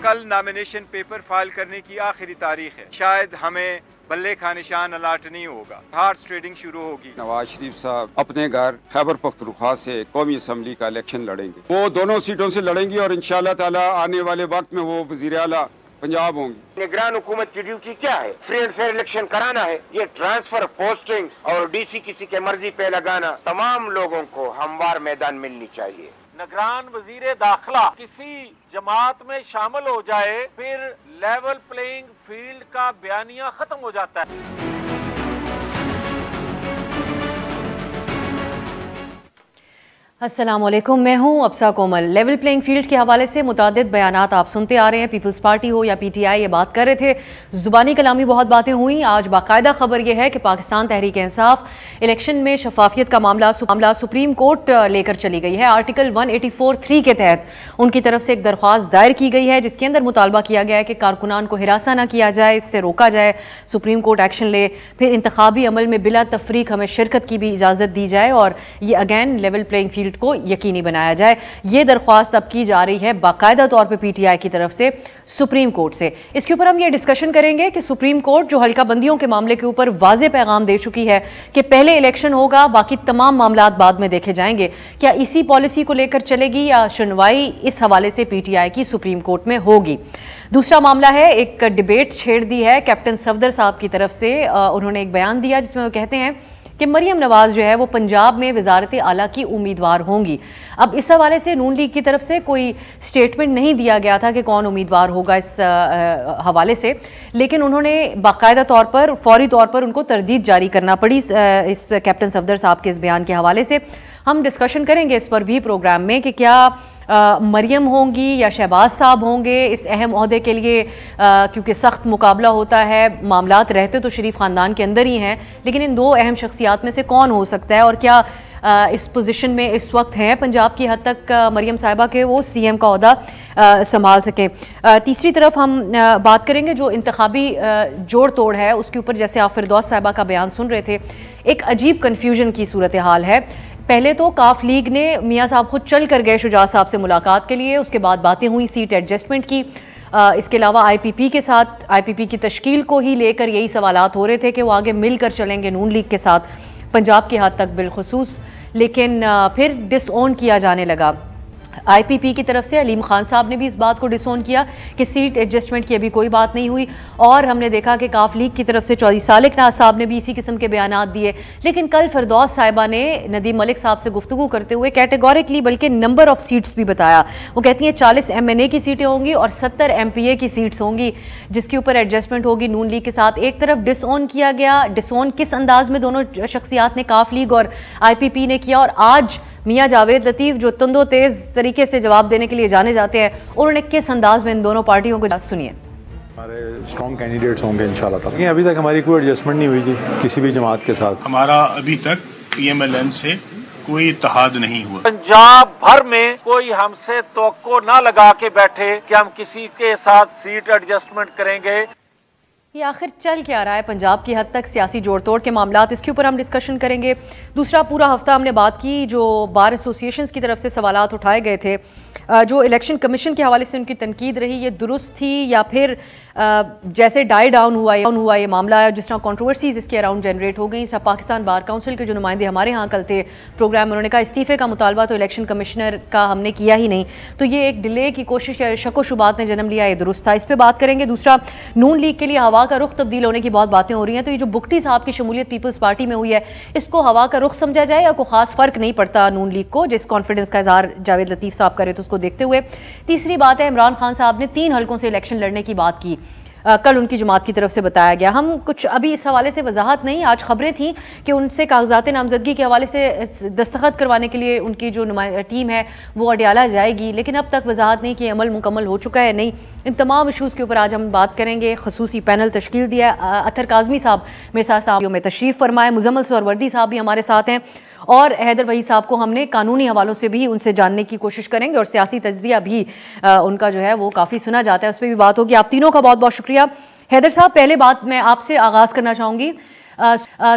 कल nomination paper file करने की आखिरी तारीख है। शायद हमें बल्ले का निशान अलाट नहीं होगा, हार्स ट्रेडिंग शुरू होगी। नवाज शरीफ साहब अपने घर खैबर पख्तूनख्वा से कौमी असम्बली का इलेक्शन लड़ेंगे। वो दोनों सीटों से लड़ेंगी और इंशाअल्लाह ताला आने वाले वक्त में वो वजीर आला पंजाब होंगी। निगरान हुकूमत की ड्यूटी क्या है? फ्री एंड फेयर इलेक्शन कराना है। ये ट्रांसफर, पोस्टिंग और डीसी किसी के मर्जी पे लगाना, तमाम लोगों को हमवार मैदान मिलनी चाहिए। निगरान वजीर दाखिला किसी जमात में शामिल हो जाए, फिर लेवल प्लेइंग फील्ड का बयानिया खत्म हो जाता है। अस्सलामुअलैकुम, मैं हूं अब्सा कोमल। लेवल प्लेइंग फील्ड के हवाले से मुतादिद बयानात आप सुनते आ रहे हैं। पीपल्स पार्टी हो या पीटीआई ये बात कर रहे थे, जुबानी कलामी बहुत बातें हुई। आज बाकायदा खबर यह है कि पाकिस्तान तहरीक इंसाफ इलेक्शन में शफाफियत का मामला सुप्रीम कोर्ट लेकर चली गई है। आर्टिकल 184(3) के तहत उनकी तरफ से एक दरख्वास्त दायर की गई है, जिसके अंदर मुतालबा किया गया है कि कारकुनान को हिरासा न किया जाए, इससे रोका जाए, सुप्रीम कोर्ट एक्शन ले। फिर इंतखाबी अमल में बिला तफरीक हमें शिरकत की भी इजाज़त दी जाए और ये अगैन लेवल प्लेइंग फील्ड को यकीनी बनाया जाए। ये दरख्वास्त अब की जा रही है बाकायदा तौर पे पीटीआई की तरफ से सुप्रीम कोर्ट से। इसके ऊपर हम ये डिस्कशन करेंगे कि सुप्रीम कोर्ट जो हल्का बंदियों के मामले के ऊपर वाज़े पैगाम दे चुकी है कि पहले इलेक्शन होगा, बाकी तमाम मामलात बाद में देखे जाएंगे, क्या इसी पॉलिसी को लेकर चलेगी या सुनवाई इस हवाले से पीटीआई की सुप्रीम कोर्ट में होगी। दूसरा मामला है, एक डिबेट छेड़ दी है कैप्टन सफदर साहब की तरफ से। उन्होंने एक बयान दिया जिसमें वो कहते हैं कि मरियम नवाज जो है वो पंजाब में वजारत आला की उम्मीदवार होंगी। अब इस हवाले से नून लीग की तरफ से कोई स्टेटमेंट नहीं दिया गया था कि कौन उम्मीदवार होगा इस हवाले से, लेकिन उन्होंने बाकायदा तौर पर फौरी तौर पर उनको तरदीद जारी करना पड़ी इस कैप्टन सफदर साहब के इस बयान के हवाले से। हम डिस्कशन करेंगे इस पर भी प्रोग्राम में कि क्या मरियम होंगी या शहबाज साहब होंगे इस अहम ओहदे के लिए, क्योंकि सख्त मुकाबला होता है। मामलात रहते तो शरीफ ख़ानदान के अंदर ही हैं, लेकिन इन दो अहम शख्सियात में से कौन हो सकता है और क्या इस पोजीशन में इस वक्त हैं पंजाब की हद तक मरियम साहिबा के वो सीएम का ओहदा संभाल सकें। तीसरी तरफ हम बात करेंगे जो इंतखाबी जोड़ तोड़ है उसके ऊपर, जैसे आप फिरदौस साहिबा का बयान सुन रहे थे, एक अजीब कन्फ्यूजन की सूरत हाल है। पहले तो काफ लीग ने मियाँ साहब खुद चल कर गए शुजा साहब से मुलाकात के लिए, उसके बाद बातें हुई सीट एडजस्टमेंट की। इसके अलावा आईपीपी के साथ, आईपीपी की तश्कील को ही लेकर यही सवालात हो रहे थे कि वो आगे मिलकर चलेंगे नून लीग के साथ पंजाब की हद तक बिलखुसूस, लेकिन फिर डिसओन किया जाने लगा। आईपीपी की तरफ से अलीम खान साहब ने भी इस बात को डिसओन किया कि सीट एडजस्टमेंट की अभी कोई बात नहीं हुई, और हमने देखा कि काफ लीग की तरफ से चौधरी सालिक नाज साहब ने भी इसी किस्म के बयानात दिए। लेकिन कल फिरदौस साहिबा ने नदीम मलिक साहब से गुफ्तगू करते हुए कैटेगोरिकली बल्कि नंबर ऑफ सीट्स भी बताया। वो कहती हैं 40 MNA की सीटें होंगी और 70 MPA की सीट्स होंगी जिसके ऊपर एडजस्टमेंट होगी नून लीग के साथ। एक तरफ डिसओन किया गया, डिसओन किस अंदाज में दोनों शख्सियात ने काफ लीग और आईपीपी ने किया, और आज मियाँ जावेद लतीफ़ जो तंदो तेज़ तरीके से जवाब देने के लिए जाने जाते हैं, उन्होंने किस अंदाज में इन दोनों पार्टियों को सुनिए। हमारे स्ट्रॉन्ग कैंडिडेट्स होंगे इंशाल्लाह ताला। लेकिन अभी तक हमारी कोई एडजस्टमेंट नहीं हुई जी किसी भी जमात के साथ। हमारा अभी तक PMLN से कोई इत्तेहाद नहीं हुआ। पंजाब भर में कोई हमसे तवक्को ना लगा के बैठे कि हम किसी के साथ सीट एडजस्टमेंट करेंगे। ये आखिर चल क्या रहा है पंजाब की हद तक सियासी जोड़ तोड़ के मामलात, इसके ऊपर हम डिस्कशन करेंगे। दूसरा, पूरा हफ्ता हमने बात की जो बार एसोसिएशंस की तरफ से सवालात उठाए गए थे, जो इलेक्शन कमीशन के हवाले से उनकी तनकीद रही, ये दुरुस्त थी या फिर जैसे डाई डाउन हुआ ये मामला है, जिस तरह कंट्रोवर्सीज इसके अराउंड जनरेट हो गई। इस पाकिस्तान बार काउंसिल के जो नुमाइंदे हमारे यहाँ कल थे प्रोग्राम में, उन्होंने कहा इस्तीफ़े का मुतालबा तो इलेक्शन कमिश्नर का हमने किया ही नहीं, तो ये एक डिले की कोशिश, शको शुबात ने जन्म लिया, ये दुरुस्त था, इस पर बात करेंगे। दूसरा, नून लीग के लिए हवा का रुख तब्दील होने की बहुत बातें हो रही हैं, तो ये जो बुगटी साहब की शमूलियत पीपल्स पार्टी में हुई है, इसको हवा का रुख समझा जाए या कोई खास फर्क नहीं पड़ता नून लीग को, जिस कॉन्फिडेंस का इजहार जावेद लतीफ़ साहब करे तो उसको देखते हुए। तीसरी बात है, इमरान खान साहब ने 3 हलकों से इलेक्शन लड़ने की बात की, कल उनकी जमात की तरफ से बताया गया। हम कुछ अभी इस हवाले से वजाहत नहीं, आज खबरें थी कि उनसे कागजात नामजदगी के हवाले से दस्तखत करवाने के लिए उनकी जो टीम है वो अडियाला जाएगी, लेकिन अब तक वजाहत नहीं कि अमल मुकम्मल हो चुका है नहीं। इन तमाम इशूज़ के ऊपर आज हम बात करेंगे। खसूसी पैनल तश्कील दिया, अतर काज़मी साहब मेरे साथ में तशरीफ़ फरमाए, मुजम्मल सोहरवर्दी साहब भी हमारे साथ हैं, और हैदर वही साहब को हमने कानूनी हवालों से भी उनसे जानने की कोशिश करेंगे, और सियासी तज्जिया भी उनका जो है वो काफ़ी सुना जाता है, उस पर भी बात होगी। आप तीनों का बहुत बहुत शुक्रिया। हैदर साहब, पहले बात मैं आपसे आगाज़ करना चाहूँगी,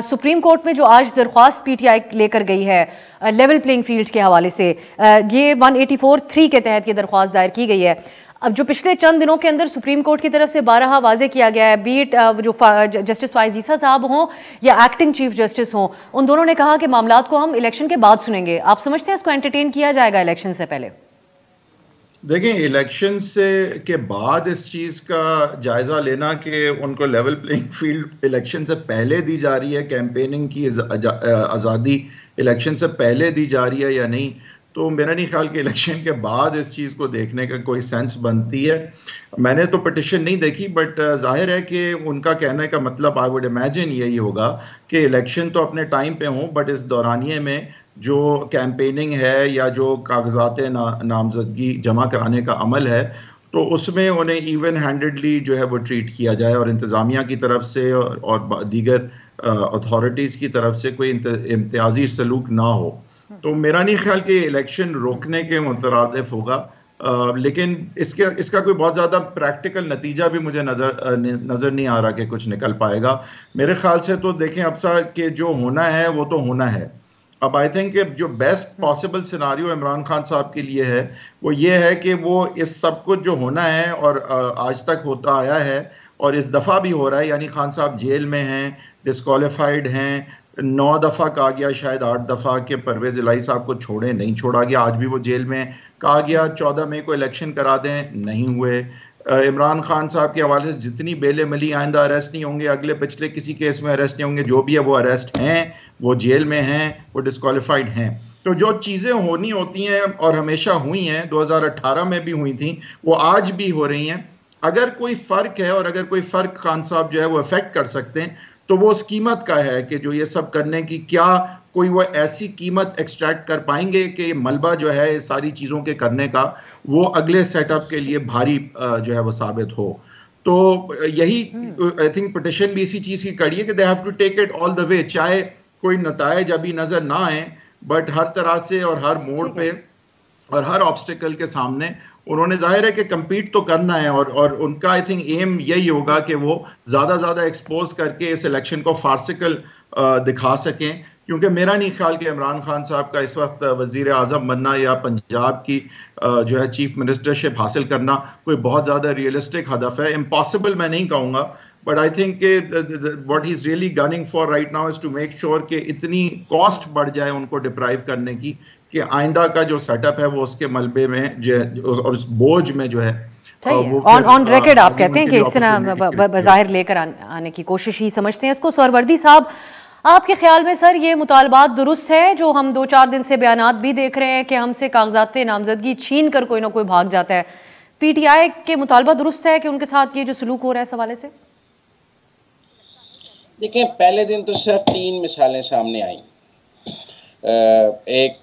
सुप्रीम कोर्ट में जो आज दरख्वास्त पीटीआई लेकर गई है लेवल प्लेइंग फील्ड के हवाले से, ये 184(3) के तहत ये दरख्वास्त दायर की गई है। अब जो पिछले चंद दिनों के अंदर सुप्रीम कोर्ट की तरफ से बारहा वाजे किया गया है, बीट जो जस्टिस फाइज ईसा साहब हों या एक्टिंग चीफ जस्टिस हों, उन दोनों ने कहा कि मामलात को हम इलेक्शन के बाद सुनेंगे। आप समझते हैं इसको एंटरटेन किया जाएगा इलेक्शन से पहले? देखें, इलेक्शन से के बाद इस चीज़ का जायज़ा लेना कि उनको लेवल प्लेइंग फील्ड इलेक्शन से पहले दी जा रही है, कैंपेनिंग की आज़ादी इलेक्शन से पहले दी जा रही है या नहीं, तो मेरा नहीं ख्याल कि इलेक्शन के बाद इस चीज़ को देखने का कोई सेंस बनती है। मैंने तो पिटिशन नहीं देखी, बट जाहिर है कि उनका कहने का मतलब आई वुड इमेजिन यही होगा कि इलेक्शन तो अपने टाइम पे हों, बट इस दौरानिए में जो कैंपेनिंग है या जो कागजात नामजदगी जमा कराने का अमल है, तो उसमें उन्हें इवन हैंडेडली जो है वो ट्रीट किया जाए और इंतज़ामिया की तरफ से और दीगर अथॉरिटीज़ की तरफ से कोई इम्तियाजी सलूक ना हो। तो मेरा नहीं ख्याल कि इलेक्शन रोकने के मुतरादिफ होगा, लेकिन इसका कोई बहुत ज़्यादा प्रैक्टिकल नतीजा भी मुझे नज़र नहीं आ रहा कि कुछ निकल पाएगा। मेरे ख्याल से तो देखें अब सा कि जो होना है वो तो होना है। अब आई थिंक जो best possible scenario Imran Khan साहब के लिए है वो ये है कि वो इस सब कुछ जो होना है और आज तक होता आया है और इस दफ़ा भी हो रहा है, यानी खान साहब जेल में हैं, डिस्क्वालीफाइड हैं, 9 दफ़ा कहा गया, शायद 8 दफ़ा के परवेज़ इलाही साहब को छोड़े, नहीं छोड़ा गया, आज भी वो जेल में। कहा गया 14 मई को इलेक्शन करा दें, नहीं हुए। इमरान खान साहब के हवाले से जितनी बेले मली आइंदा अरेस्ट नहीं होंगे, अगले पिछले किसी केस में अरेस्ट नहीं होंगे, जो भी है वो अरेस्ट हैं, वो जेल में हैं, वो डिस्क्वालीफाइड हैं। तो जो चीज़ें होनी होती हैं और हमेशा हुई हैं, 2018 में भी हुई थी, वो आज भी हो रही हैं। अगर कोई फ़र्क है और अगर कोई फ़र्क खान साहब जो है वो अफेक्ट कर सकते हैं, तो वो उस कीमत का है कि जो ये सब करने की क्या कोई वो ऐसी कीमत एक्सट्रैक्ट कर पाएंगे कि मलबा जो है सारी चीज़ों के करने का वो अगले सेटअप के लिए भारी जो है वो साबित हो। तो यही आई थिंक पिटिशन भी इसी चीज़ की कड़ी है कि they have to take it all the way, चाहे कोई नताइज अभी नज़र ना आए, बट हर तरह से और हर मोड़ पे और हर ऑब्स्टिकल के सामने उन्होंने जाहिर है कि कम्पीट तो करना है और उनका आई थिंक एम यही होगा कि वो ज़्यादा एक्सपोज करके इस इलेक्शन को फार्सिकल दिखा सकें, क्योंकि मेरा नहीं ख्याल कि इमरान खान साहब का इस वक्त वज़ीर आज़म बनना या पंजाब की जो है चीफ मिनिस्टरशिप हासिल करना कोई बहुत ज़्यादा रियलिस्टिक हदफ है। इम्पॉसिबल मैं नहीं कहूँगा, but I think what he is really gunning for right now is to make sure कि इतनी कॉस्ट बढ़ जाए उनको डिप्राइव करने की कि आइंदा का जो सेटअप है वो उसके मलबे में जो और उस बोझ में जो है ऑन रिकॉर्ड आप कहते हैं कि इस तरह बाज़ाहिर लेकर आने की कोशिश ही समझते हैं इसको। सरवर्दी साहब, आपके ख्याल में सर ये मुतालबात दुरुस्त है जो हम 2-4 दिन से बयानात भी देख रहे हैं कि हमसे कागजात नामजदगी छीन कर कोई ना कोई भाग जाता है, पीटीआई के मुतालबा दुरुस्त है कि उनके साथ ये जो सलूक हो रहा है इस हवाले से? देखिए, पहले दिन तो सिर्फ 3 मिसालें सामने आई। एक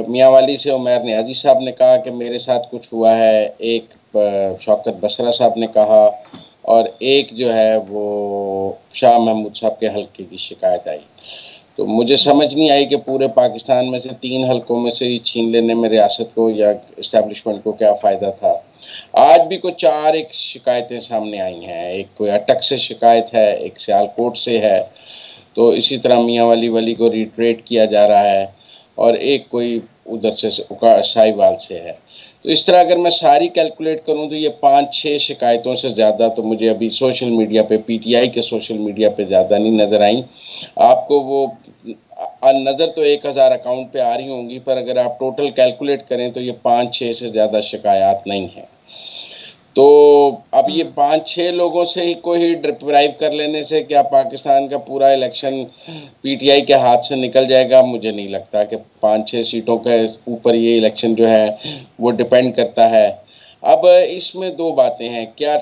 मियांवाली से उमर नियाजी साहब ने कहा कि मेरे साथ कुछ हुआ है, एक शौकत बसरा साहब ने कहा, और एक जो है वो शाह महमूद साहब के हल्के की शिकायत आई। तो मुझे समझ नहीं आई कि पूरे पाकिस्तान में से 3 हल्कों में से ही छीन लेने में रियासत को या इस्टेब्लिशमेंट को क्या फ़ायदा था। आज भी कुछ 4 एक शिकायतें सामने आई हैं, एक कोई अटक से शिकायत है, एक सियालकोट से है, तो इसी तरह मियांवाली वली को रिट्रेट किया जा रहा है, और एक कोई उधर से साहिवाल से है। तो इस तरह अगर मैं सारी कैलकुलेट करूं तो ये 5-6 शिकायतों से ज़्यादा तो मुझे अभी सोशल मीडिया पे, पीटीआई के सोशल मीडिया पे ज़्यादा नहीं नज़र आई। आपको वो नज़र तो 1000 अकाउंट पे आ रही होंगी, पर अगर आप टोटल कैलकुलेट करें तो ये 5-6 से ज़्यादा शिकायत नहीं है। तो अब ये 5-6 लोगों से ही कोई डिप्राइव कर लेने से क्या पाकिस्तान का पूरा इलेक्शन पीटीआई के हाथ से निकल जाएगा? मुझे नहीं लगता कि 5-6 सीटों के ऊपर ये इलेक्शन जो है वो डिपेंड करता है। अब इसमें 2 बातें हैं, क्या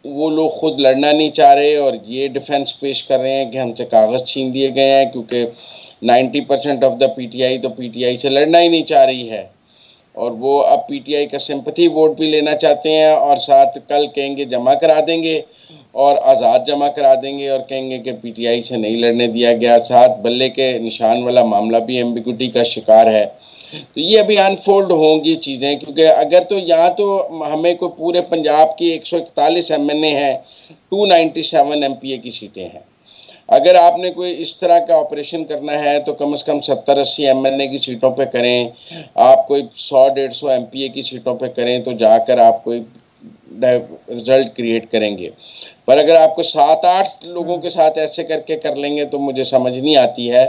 वो लोग खुद लड़ना नहीं चाह रहे और ये डिफेंस पेश कर रहे हैं कि हमसे कागज़ छीन लिए गए हैं, क्योंकि 90% ऑफ द पीटीआई तो पीटीआई से लड़ना ही नहीं चाह रही है, और वो अब पीटीआई का सिंपैथी वोट भी लेना चाहते हैं, और साथ कल कहेंगे जमा करा देंगे और आज़ाद जमा करा देंगे और कहेंगे कि पीटीआई से नहीं लड़ने दिया गया। साथ बल्ले के निशान वाला मामला भी एम्बिग्यूटी का शिकार है। तो ये अभी अनफोल्ड होंगी चीज़ें, क्योंकि अगर तो यहाँ तो हमें को पूरे पंजाब की 141 MNA हैं, 297 MPA की सीटें हैं। अगर आपने कोई इस तरह का ऑपरेशन करना है तो कम से कम 70-80 MNA की सीटों पे करें। आप कोई 100-150 MPA की सीटों पे करें तो जाकर आप कोई रिजल्ट क्रिएट करेंगे। पर अगर आपको 7-8 लोगों के साथ ऐसे करके कर लेंगे तो मुझे समझ नहीं आती है।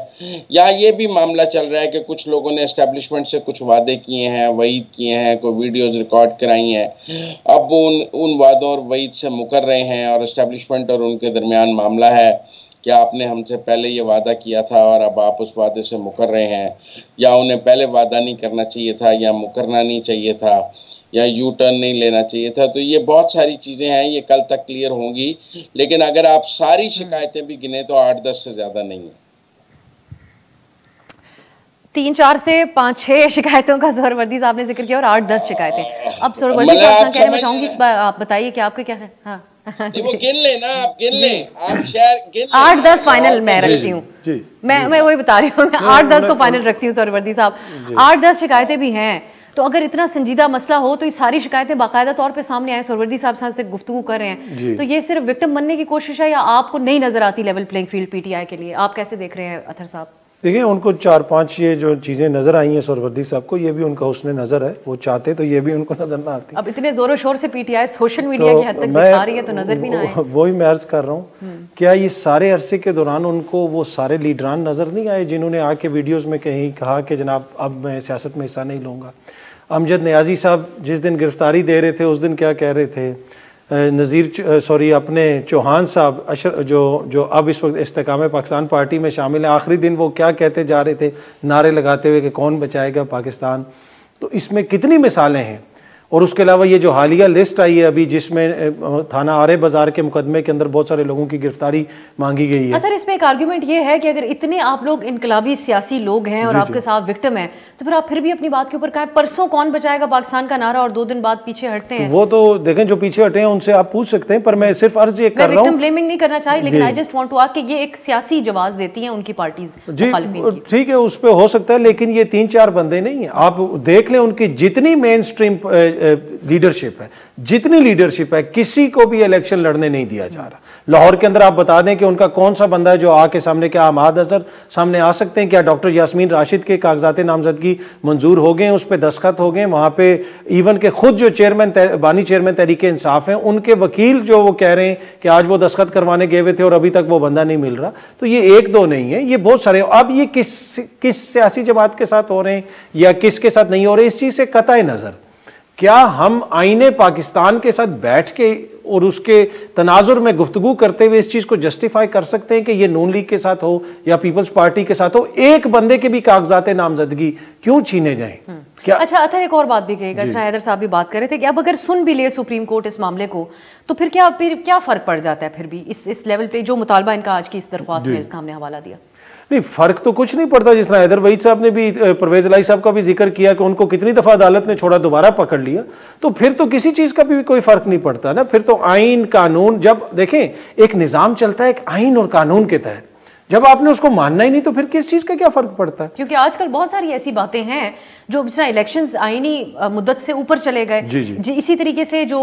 या ये भी मामला चल रहा है कि कुछ लोगों ने एस्टेब्लिशमेंट से कुछ वादे किए हैं, वईद किए हैं, कोई वीडियोस रिकॉर्ड कराई हैं, अब उन वादों और वईद से मुकर रहे हैं और एस्टेब्लिशमेंट और उनके दरमियान मामला है कि आपने हमसे पहले ये वादा किया था और अब आप उस वादे से मुकर रहे हैं, या उन्हें पहले वादा नहीं करना चाहिए था, या मुकरना नहीं चाहिए था, या यू टर्न नहीं लेना चाहिए था। तो ये बहुत सारी चीज़ें हैं, ये कल तक क्लियर होंगी। लेकिन अगर आप सारी शिकायतें भी गिने तो 8-10 से ज़्यादा नहीं है। 3-4 से 5-6 शिकायतों का सोहरावर्दी साहब ने जिक्र किया और 8-10 शिकायतें। अब सोहरावर्दी साहब कह रहे, मैं चाहूंगी इस बार आप बताइए कि आपका क्या है। हाँ वो गिन लें ना, आप गिन लें, आप शेयर गिन लें। 8-10 फाइनल मैं रखती हूँ, मैं वही बता रही हूँ, मैं 8-10 को फाइनल रखती हूँ सोहरावर्दी साहब। 8-10 शिकायतें भी हैं, तो अगर इतना संजीदा मसला हो तो ये सारी शिकायतें बाकायदा तौर पे सामने आए, सोहरावर्दी साहब से गुफ्तगू कर रहे हैं, तो ये सिर्फ विक्टिम बनने की कोशिश है या आपको नहीं नजर आती लेवल प्लेइंग फील्ड पीटीआई के लिए? आप कैसे देख रहे हैं अथर साहब? देखिए, उनको 4-5 ये जो चीज़ें नज़र आई हैं सोहरावर्दी साहब को, ये भी उनका हुस्न नज़र है, वो चाहते तो ये भी उनको नज़र ना आती। अब इतने जोरों शोर से पीटीआई सोशल मीडिया की हद तक दिखा रही है तो नज़र भी ना आए। वही मैं अर्ज कर रहा हूँ, क्या ये सारे अरसे के दौरान उनको वो सारे लीडरान नज़र नहीं आए जिन्होंने आके वीडियोज़ में कहीं कहा कि जनाब अब मैं सियासत में हिस्सा नहीं लूँगा? अमजद नियाजी साहब जिस दिन गिरफ्तारी दे रहे थे उस दिन क्या कह रहे थे? अपने चौहान साहब जो अब इस वक्त इस्तेकाम पाकिस्तान पार्टी में शामिल है, आखिरी दिन वो क्या कहते जा रहे थे, नारे लगाते हुए कि कौन बचाएगा पाकिस्तान। तो इसमें कितनी मिसालें हैं। और उसके अलावा ये जो हालिया लिस्ट आई है अभी, जिसमें थाना आरे बाजार के मुकदमे के अंदर बहुत सारे लोगों की गिरफ्तारी मांगी गई है। अच्छा, इसमें एक आर्गुमेंट ये है कि अगर इतने आप लोग इनकलाबी सियासी लोग हैं और आपके साथ विक्टिम हैं, तो फिर आप फिर भी अपनी बात के ऊपर कहें परसों कौन बचाएगा पाकिस्तान का नारा और 2 दिन बाद पीछे हटते हैं। वो तो देखें, जो पीछे हटे हैं उनसे आप पूछ सकते हैं, पर मैं सिर्फ अर्ज ये कर रहा हूं, विक्टिम ब्लेमिंग नहीं करना चाहिए, लेकिन I just want to ask कि ये एक सियासी जवाब देती हैं उनकी पार्टीज मुखालिफिन की। ठीक है, उस पर हो सकता है, लेकिन ये 3-4 बंदे नहीं है। आप देख लें उनकी जितनी मेन स्ट्रीम लीडरशिप है, जितनी लीडरशिप है, किसी को भी इलेक्शन लड़ने नहीं दिया जा रहा। लाहौर के अंदर आप बता दें कि उनका कौन सा बंदा है जो आके सामने, क्या अहमद अजहर सामने आ सकते हैं? क्या डॉक्टर यास्मीन राशिद के कागजात नामजदगी मंजूर हो गए, उस पर दस्तखत हो गए? वहां पे इवन के खुद जो बानी चेयरमैन तहरीके इंसाफ हैं, उनके वकील जो वो कह रहे हैं कि आज वो दस्तखत करवाने गए हुए थे और अभी तक वो बंदा नहीं मिल रहा। तो ये 1-2 नहीं है, ये बहुत सारे। अब ये किस सियासी जमात के साथ हो रहे हैं या किसके साथ नहीं हो रहे, इस चीज से कतई नजर। क्या हम आईने पाकिस्तान के साथ बैठ के और उसके तनाजुर में गुफ्तगू करते हुए इस चीज़ को जस्टिफाई कर सकते हैं कि ये नून लीग के साथ हो या पीपल्स पार्टी के साथ हो, एक बंदे के भी कागजात नामजदगी क्यों छीने जाएं? क्या? अच्छा, एक और बात भी कहेगा। अच्छा, हैदर साहब भी बात कर रहे थे कि अब अगर सुन भी ले सुप्रीम कोर्ट इस मामले को, तो फिर क्या फर्क पड़ जाता है फिर भी इस लेवल पे जो मुतालबा इनका आज की इस दरख्वास्त में इसका हमने हवाला दिया? नहीं, फर्क तो कुछ नहीं पड़ता। जिस तरह हैदर वहीद साहब ने भी, परवेज इलाही साहब का भी जिक्र किया कि उनको कितनी दफा अदालत ने छोड़ा, दोबारा पकड़ लिया, तो फिर तो किसी चीज का भी कोई फर्क नहीं पड़ता ना। फिर तो आइन कानून, जब देखें एक निजाम चलता है एक आइन और कानून के तहत, जब आपने उसको मानना ही नहीं तो फिर किस चीज का क्या फर्क पड़ता है? क्योंकि आजकल बहुत सारी ऐसी बातें हैं जो जिस तरह इलेक्शंस आईनी मुद्दत से ऊपर चले गए, जी इसी तरीके से जो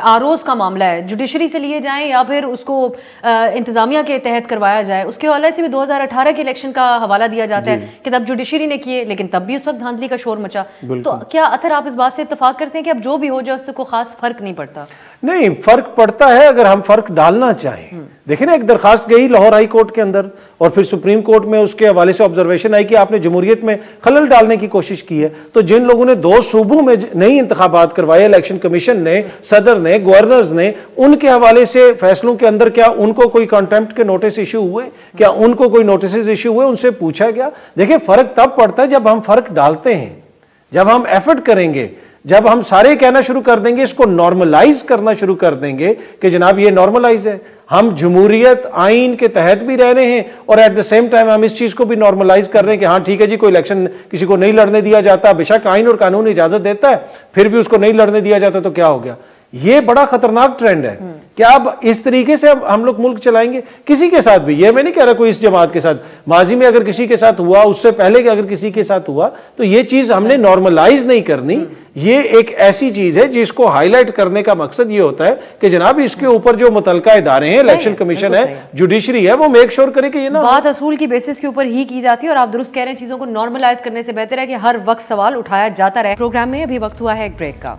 आरओज का मामला है, जुडिशरी से लिए जाएं या फिर उसको इंतजामिया के तहत करवाया जाए, उसके हवाले से भी 2018 के इलेक्शन का हवाला दिया जाता है कि तब जुडिशरी ने किए, लेकिन तब भी उस वक्त धांधली का शोर मचा। तो क्या अथर आप इस बात से इत्तेफाक करते हैं कि अब जो भी हो जाए उससे कोई खास फर्क नहीं पड़ता? नहीं, फर्क पड़ता है अगर हम फर्क डालना चाहें। देखिए ना, एक दरखास्त गई लाहौर हाई कोर्ट के अंदर और फिर सुप्रीम कोर्ट में उसके हवाले से ऑब्जर्वेशन आई कि आपने जमहूरियत में खलल डालने की कोशिश की है। तो जिन लोगों ने 2 सूबों में नई इंतखाबात करवाए, इलेक्शन कमीशन ने, सदर ने, गवर्नर्स ने, उनके हवाले से फैसलों के अंदर क्या उनको कोई कंटेम्प्ट के नोटिस इश्यू हुए? क्या उनको कोई नोटिस इश्यू हुए? उनसे पूछा गया? देखिए, फर्क तब पड़ता है जब हम फर्क डालते हैं, जब हम एफर्ट करेंगे, जब हम सारे कहना शुरू कर देंगे, इसको नॉर्मलाइज करना शुरू कर देंगे कि जनाब ये नॉर्मलाइज है, हम जमहूरियत आइन के तहत भी रह रहे हैं और एट द सेम टाइम हम इस चीज को भी नॉर्मलाइज कर रहे हैं कि हाँ ठीक है जी, कोई इलेक्शन किसी को नहीं लड़ने दिया जाता, बेशक आइन और कानून इजाजत देता है, फिर भी उसको नहीं लड़ने दिया जाता, तो क्या हो गया? ये बड़ा खतरनाक ट्रेंड है। क्या अब इस तरीके से अब हम लोग मुल्क चलाएंगे? किसी के साथ भी, ये मैं नहीं कह रहा कोई इस जमात के साथ, माजी में अगर किसी के साथ हुआ, उससे पहले अगर किसी के साथ हुआ, तो ये चीज हमने नॉर्मलाइज नहीं करनी। ये एक ऐसी चीज है जिसको हाईलाइट करने का मकसद ये होता है कि जनाब इसके ऊपर जो मुतलका इदारे हैं, इलेक्शन कमीशन है, जुडिशरी है, वो मेक श्योर करे कि ये ना बात असूल की बेसिस के ऊपर ही की जाती है। और आप दुरुस्त कह रहे हैं, चीजों को नॉर्मलाइज करने से बेहतर है कि हर वक्त सवाल उठाया जाता रहे। प्रोग्राम में अभी वक्त हुआ है एक ब्रेक का।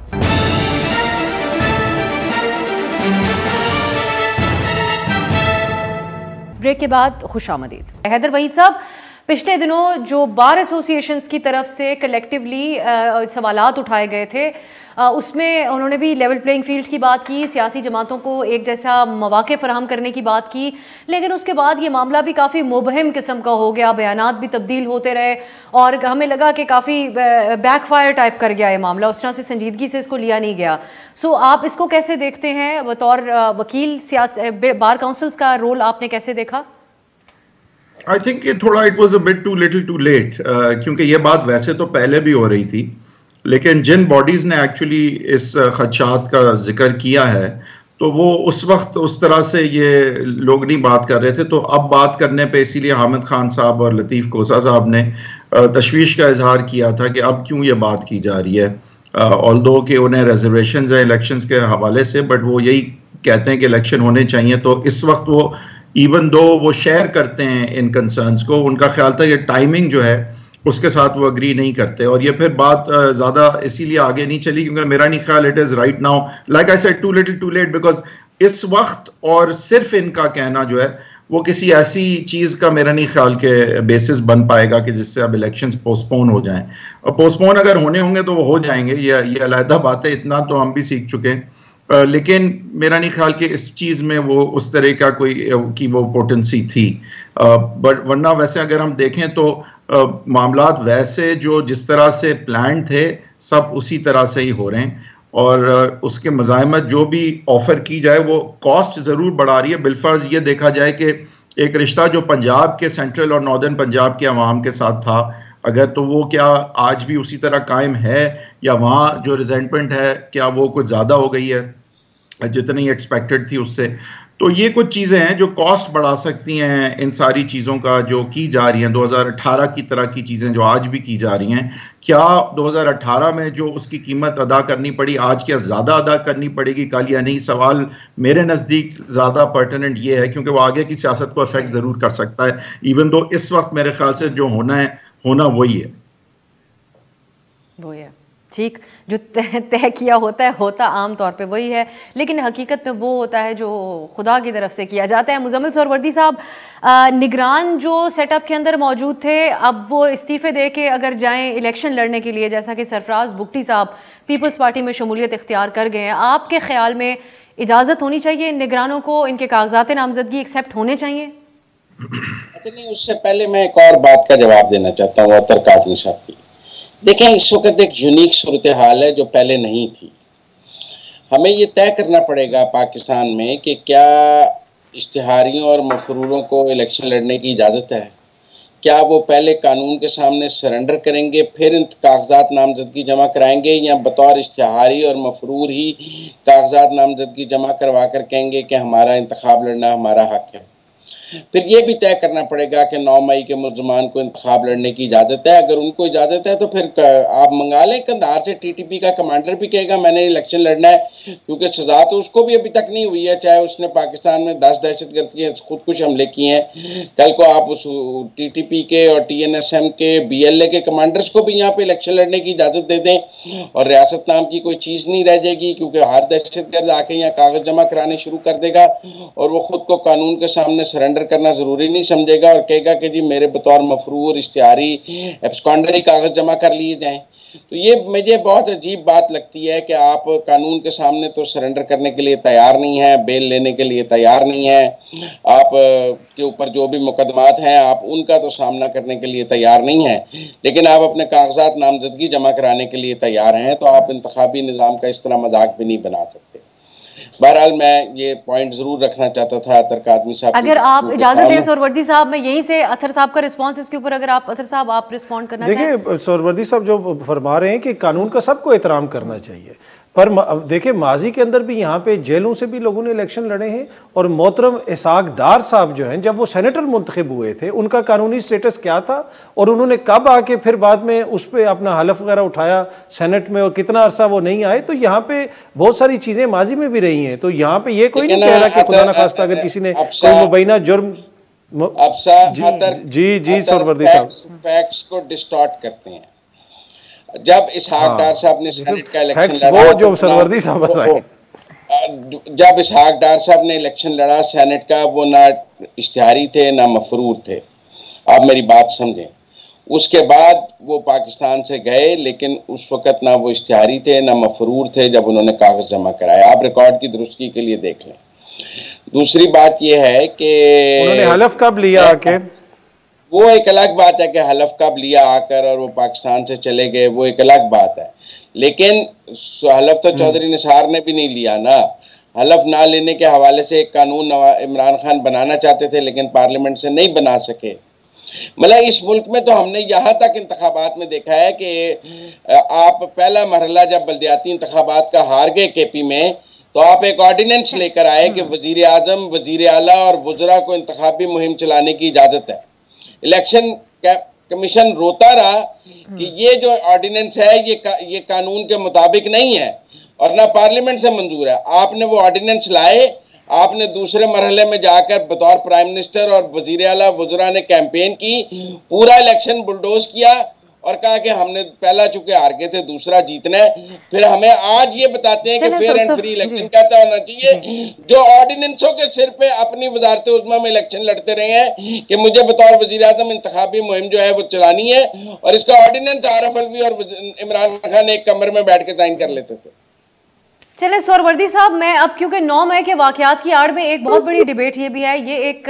ब्रेक के बाद खुशामदीद। हैदर वहीद साहब, पिछले दिनों जो बार एसोसिएशंस की तरफ से कलेक्टिवली सवालात उठाए गए थे, उसमें उन्होंने भी लेवल प्लेइंग फील्ड की बात की, सियासी जमातों को एक जैसा मौके फराहम करने की बात की, लेकिन उसके बाद ये मामला भी काफ़ी मुबहम किस्म का हो गया, बयानात भी तब्दील होते रहे और हमें लगा कि काफ़ी बैकफायर टाइप कर गया ये मामला, उस तरह से संजीदगी से इसको लिया नहीं गया। सो आप इसको कैसे देखते हैं बतौर वकील? बार काउंसिल्स का रोल आपने कैसे देखा? आई थिंक ये थोड़ा it was a bit too little too late, क्योंकि ये बात वैसे तो पहले भी हो रही थी, लेकिन जिन बॉडीज ने एक्चुअली इस खदशात का जिक्र किया है तो वो उस वक्त उस तरह से ये लोग नहीं बात कर रहे थे। तो अब बात करने पे इसीलिए हामिद खान साहब और लतीफ़ कोसा साहब ने तशवीश का इजहार किया था कि अब क्यों ये बात की जा रही है, ऑल्दो कि उन्हें रिजर्वेशंस हैं इलेक्शंस के हवाले से, बट वो यही कहते हैं कि इलेक्शन होने चाहिए। तो इस वक्त वो इवन दो वो शेयर करते हैं इन कंसर्न्स को, उनका ख्याल था ये टाइमिंग जो है उसके साथ वो अग्री नहीं करते, और ये फिर बात ज़्यादा इसीलिए आगे नहीं चली क्योंकि मेरा नहीं ख्याल it is right now like I said too little too late, because इस वक्त और सिर्फ इनका कहना जो है वो किसी ऐसी चीज़ का मेरा नहीं ख्याल के बेसिस बन पाएगा कि जिससे अब इलेक्शंस पोस्टपोन हो जाएं। और पोस्टपोन अगर होने होंगे तो वो हो जाएंगे, ये अलहदा बात है, इतना तो हम भी सीख चुके हैं, लेकिन मेरा नहीं ख्याल कि इस चीज़ में वो उस तरह का कोई की वो पोटेंसी थी। बट वरना वैसे अगर हम देखें तो मामलात वैसे जो जिस तरह से प्लान थे सब उसी तरह से ही हो रहे हैं, और उसके मज़ाहमत जो भी ऑफ़र की जाए वो कॉस्ट ज़रूर बढ़ा रही है। बिलफर्ज ये देखा जाए कि एक रिश्ता जो पंजाब के सेंट्रल और नॉर्दर्न पंजाब के अवाम के साथ था, अगर तो वो क्या आज भी उसी तरह कायम है, या वहाँ जो रिजेंटमेंट है क्या वो कुछ ज़्यादा हो गई है जितनी एक्सपेक्टेड थी उससे। तो ये कुछ चीज़ें हैं जो कॉस्ट बढ़ा सकती हैं इन सारी चीज़ों का जो की जा रही हैं। 2018 की तरह की चीज़ें जो आज भी की जा रही हैं, क्या 2018 में जो उसकी कीमत अदा करनी पड़ी आज क्या ज़्यादा अदा करनी पड़ेगी कल या नहीं? सवाल मेरे नज़दीक ज़्यादा पर्टिनेंट ये है क्योंकि वो आगे की सियासत को अफेक्ट ज़रूर कर सकता है, इवन दो इस वक्त मेरे ख्याल से जो होना वही है। वो है ठीक, जो तय किया होता आम तौर पे वही है, लेकिन हकीकत में वो होता है जो खुदा की तरफ से किया जाता है। मुजम्मिल सोहरवर्दी साहब, निगरान जो सेटअप के अंदर मौजूद थे, अब वो इस्तीफ़े दे के अगर जाएं इलेक्शन लड़ने के लिए, जैसा कि सरफराज बुगटी साहब पीपल्स पार्टी में शमूलियत इख्तियार कर गए हैं, आपके ख्याल में इजाज़त होनी चाहिए निगरानों को, इनके कागजात नामजदगी एक्सेप्ट होने चाहिए? नहीं, उससे पहले मैं एक और बात का जवाब देना चाहता हूँ अतर काज़मी साहब की। देखें, इस वक्त एक यूनिक सूरत हाल है जो पहले नहीं थी। हमें ये तय करना पड़ेगा पाकिस्तान में कि क्या इश्तिहारियों और मफरूरों को इलेक्शन लड़ने की इजाज़त है। क्या वो पहले कानून के सामने सरेंडर करेंगे फिर इन कागजात नामजदगी जमा कराएंगे, या बतौर इश्तिहारी और मफरूर ही कागजात नामजदगी जमा करवा कर कहेंगे कि हमारा इंतखाब लड़ना हमारा हक है। फिर ये भी तय करना पड़ेगा कि 9 मई के मुल्ज़मान को इंतखाब लड़ने की इजाज़त है। अगर उनको इजाज़त है तो फिर आप मंगा लें कंधार से, टीटीपी का कमांडर भी कहेगा मैंने इलेक्शन लड़ना है, क्योंकि सज़ा तो उसको भी अभी तक नहीं हुई है, चाहे उसने पाकिस्तान में 10 दहशतगर्द के खुदकुश हमले किए हैं। कल को आप उस टीटीपी के और TNSM के BLA के कमांडर्स को भी यहाँ पर इलेक्शन लड़ने की इजाज़त दे दें और रियासत नाम की कोई चीज़ नहीं रह जाएगी, क्योंकि हर दहशतगर्द आके यहाँ कागज़ जमा कराने शुरू कर देगा और वो खुद को कानून के सामने सरेंडर करना जरूरी नहीं समझेगा और कहेगा कि जी मेरे बतौर मफरूर इश्तिहारी एब्सकॉन्डर ही कागज जमा कर लिए जाएं। तो ये मुझे बहुत अजीब बात लगती है कि आप कानून के सामने तो सरेंडर करने के लिए तैयार नहीं है, बेल लेने के लिए तैयार नहीं है, आप के ऊपर जो भी मुकदमात हैं आप उनका तो सामना करने के लिए तैयार नहीं है, लेकिन आप अपने कागजात नामजदगी जमा कराने के लिए तैयार हैं। तो आप इंतखाबी निज़ाम का इस तरह मजाक भी नहीं बना सकते। बहरहाल मैं ये पॉइंट जरूर रखना चाहता था अतर काज़मी साहब, अगर आप इजाजत दें सोहरवर्दी साहब, मैं यहीं से अतर साहब का रिस्पांस इसके ऊपर अगर आप अतर साहब आप रिस्पॉन्ड करना चाहें। देखिए, सोहरवर्दी साहब जो फरमा रहे हैं कि कानून का सबको एहतराम करना चाहिए, पर देखिए माजी के अंदर भी यहाँ पे जेलों से भी लोगों ने इलेक्शन लड़े हैं, और मोहतरम इसाक डार साहब जो हैं जब वो सेनेटर मुंतखब हुए थे उनका कानूनी स्टेटस क्या था और उन्होंने कब आके फिर बाद में उस पर अपना हलफ वगैरह उठाया सेनेट में, और कितना अरसा वो नहीं आए। तो यहाँ पे बहुत सारी चीज़ें माजी में भी रही हैं। तो यहाँ पे ये कोई नहीं कह रहा कि खुदा न खास्ता अगर किसी ने कोई मुबैना जुर्म जी सोहरवर्दी साहब फैक्ट्स को डिस्टॉर्ट करते हैं। जब इसहाक डार साहब ने सेनेट का इलेक्शन लड़ा, जो सरवर्दी साहब जब इसहाक डार साहब ने इलेक्शन लड़ा सेनेट का, वो ना इश्तिहारी थे ना मफरूर थे। आप मेरी बात समझें। उसके बाद वो पाकिस्तान से गए, लेकिन उस वक़्त ना वो इश्तिहारी थे ना मफरूर थे जब उन्होंने कागज़ जमा कराए। आप रिकॉर्ड की दुरुस्ती के लिए देख लें। दूसरी बात यह है कि उन्होंने हलफ कब लिया आके, वो एक अलग बात है कि हलफ कब लिया आकर और वो पाकिस्तान से चले गए, वो एक अलग बात है। लेकिन हलफ तो चौधरी निसार ने भी नहीं लिया ना। हलफ ना लेने के हवाले से एक कानून इमरान खान बनाना चाहते थे, लेकिन पार्लियामेंट से नहीं बना सके। मतलब इस मुल्क में तो हमने यहाँ तक इंतखाबात में देखा है कि आप पहला मरहला जब बल्दियाती इंतखाबात का हार गए केपी में, तो आप एक ऑर्डिनेंस लेकर आए कि वजीर आजम, वजीर आला और वुज़रा को इंतखाबी मुहिम चलाने की इजाज़त है। इलेक्शन कमीशन रोता रहा कि ये जो ऑर्डिनेंस है ये कानून के मुताबिक नहीं है और ना पार्लियामेंट से मंजूर है। आपने वो ऑर्डिनेंस लाए, आपने दूसरे मरहले में जाकर बतौर प्राइम मिनिस्टर और वजीर आला वुज़रा ने कैंपेन की, पूरा इलेक्शन बुलडोज किया और कहा कि हमने पहला चुके हार गए थे, दूसरा जीतना है। फिर हमें आज ये बताते हैं कि फेयर एंड फ्री इलेक्शन कहता होना चाहिए, जो ऑर्डिनेंसों के सिर पे अपनी वजारत उज़्मा में इलेक्शन लड़ते रहे हैं कि मुझे बतौर वजीर आज़म इंतखाबी मुहिम जो है वो चलानी है, और इसका ऑर्डिनेंस आरफ अलवी और इमरान खान एक कमरे में बैठ के साइन कर लेते थे। चले सोहरवर्दी साहब, मैं अब क्योंकि 9 मई के वाकयात की आड़ में एक बहुत बड़ी डिबेट ये भी है, ये एक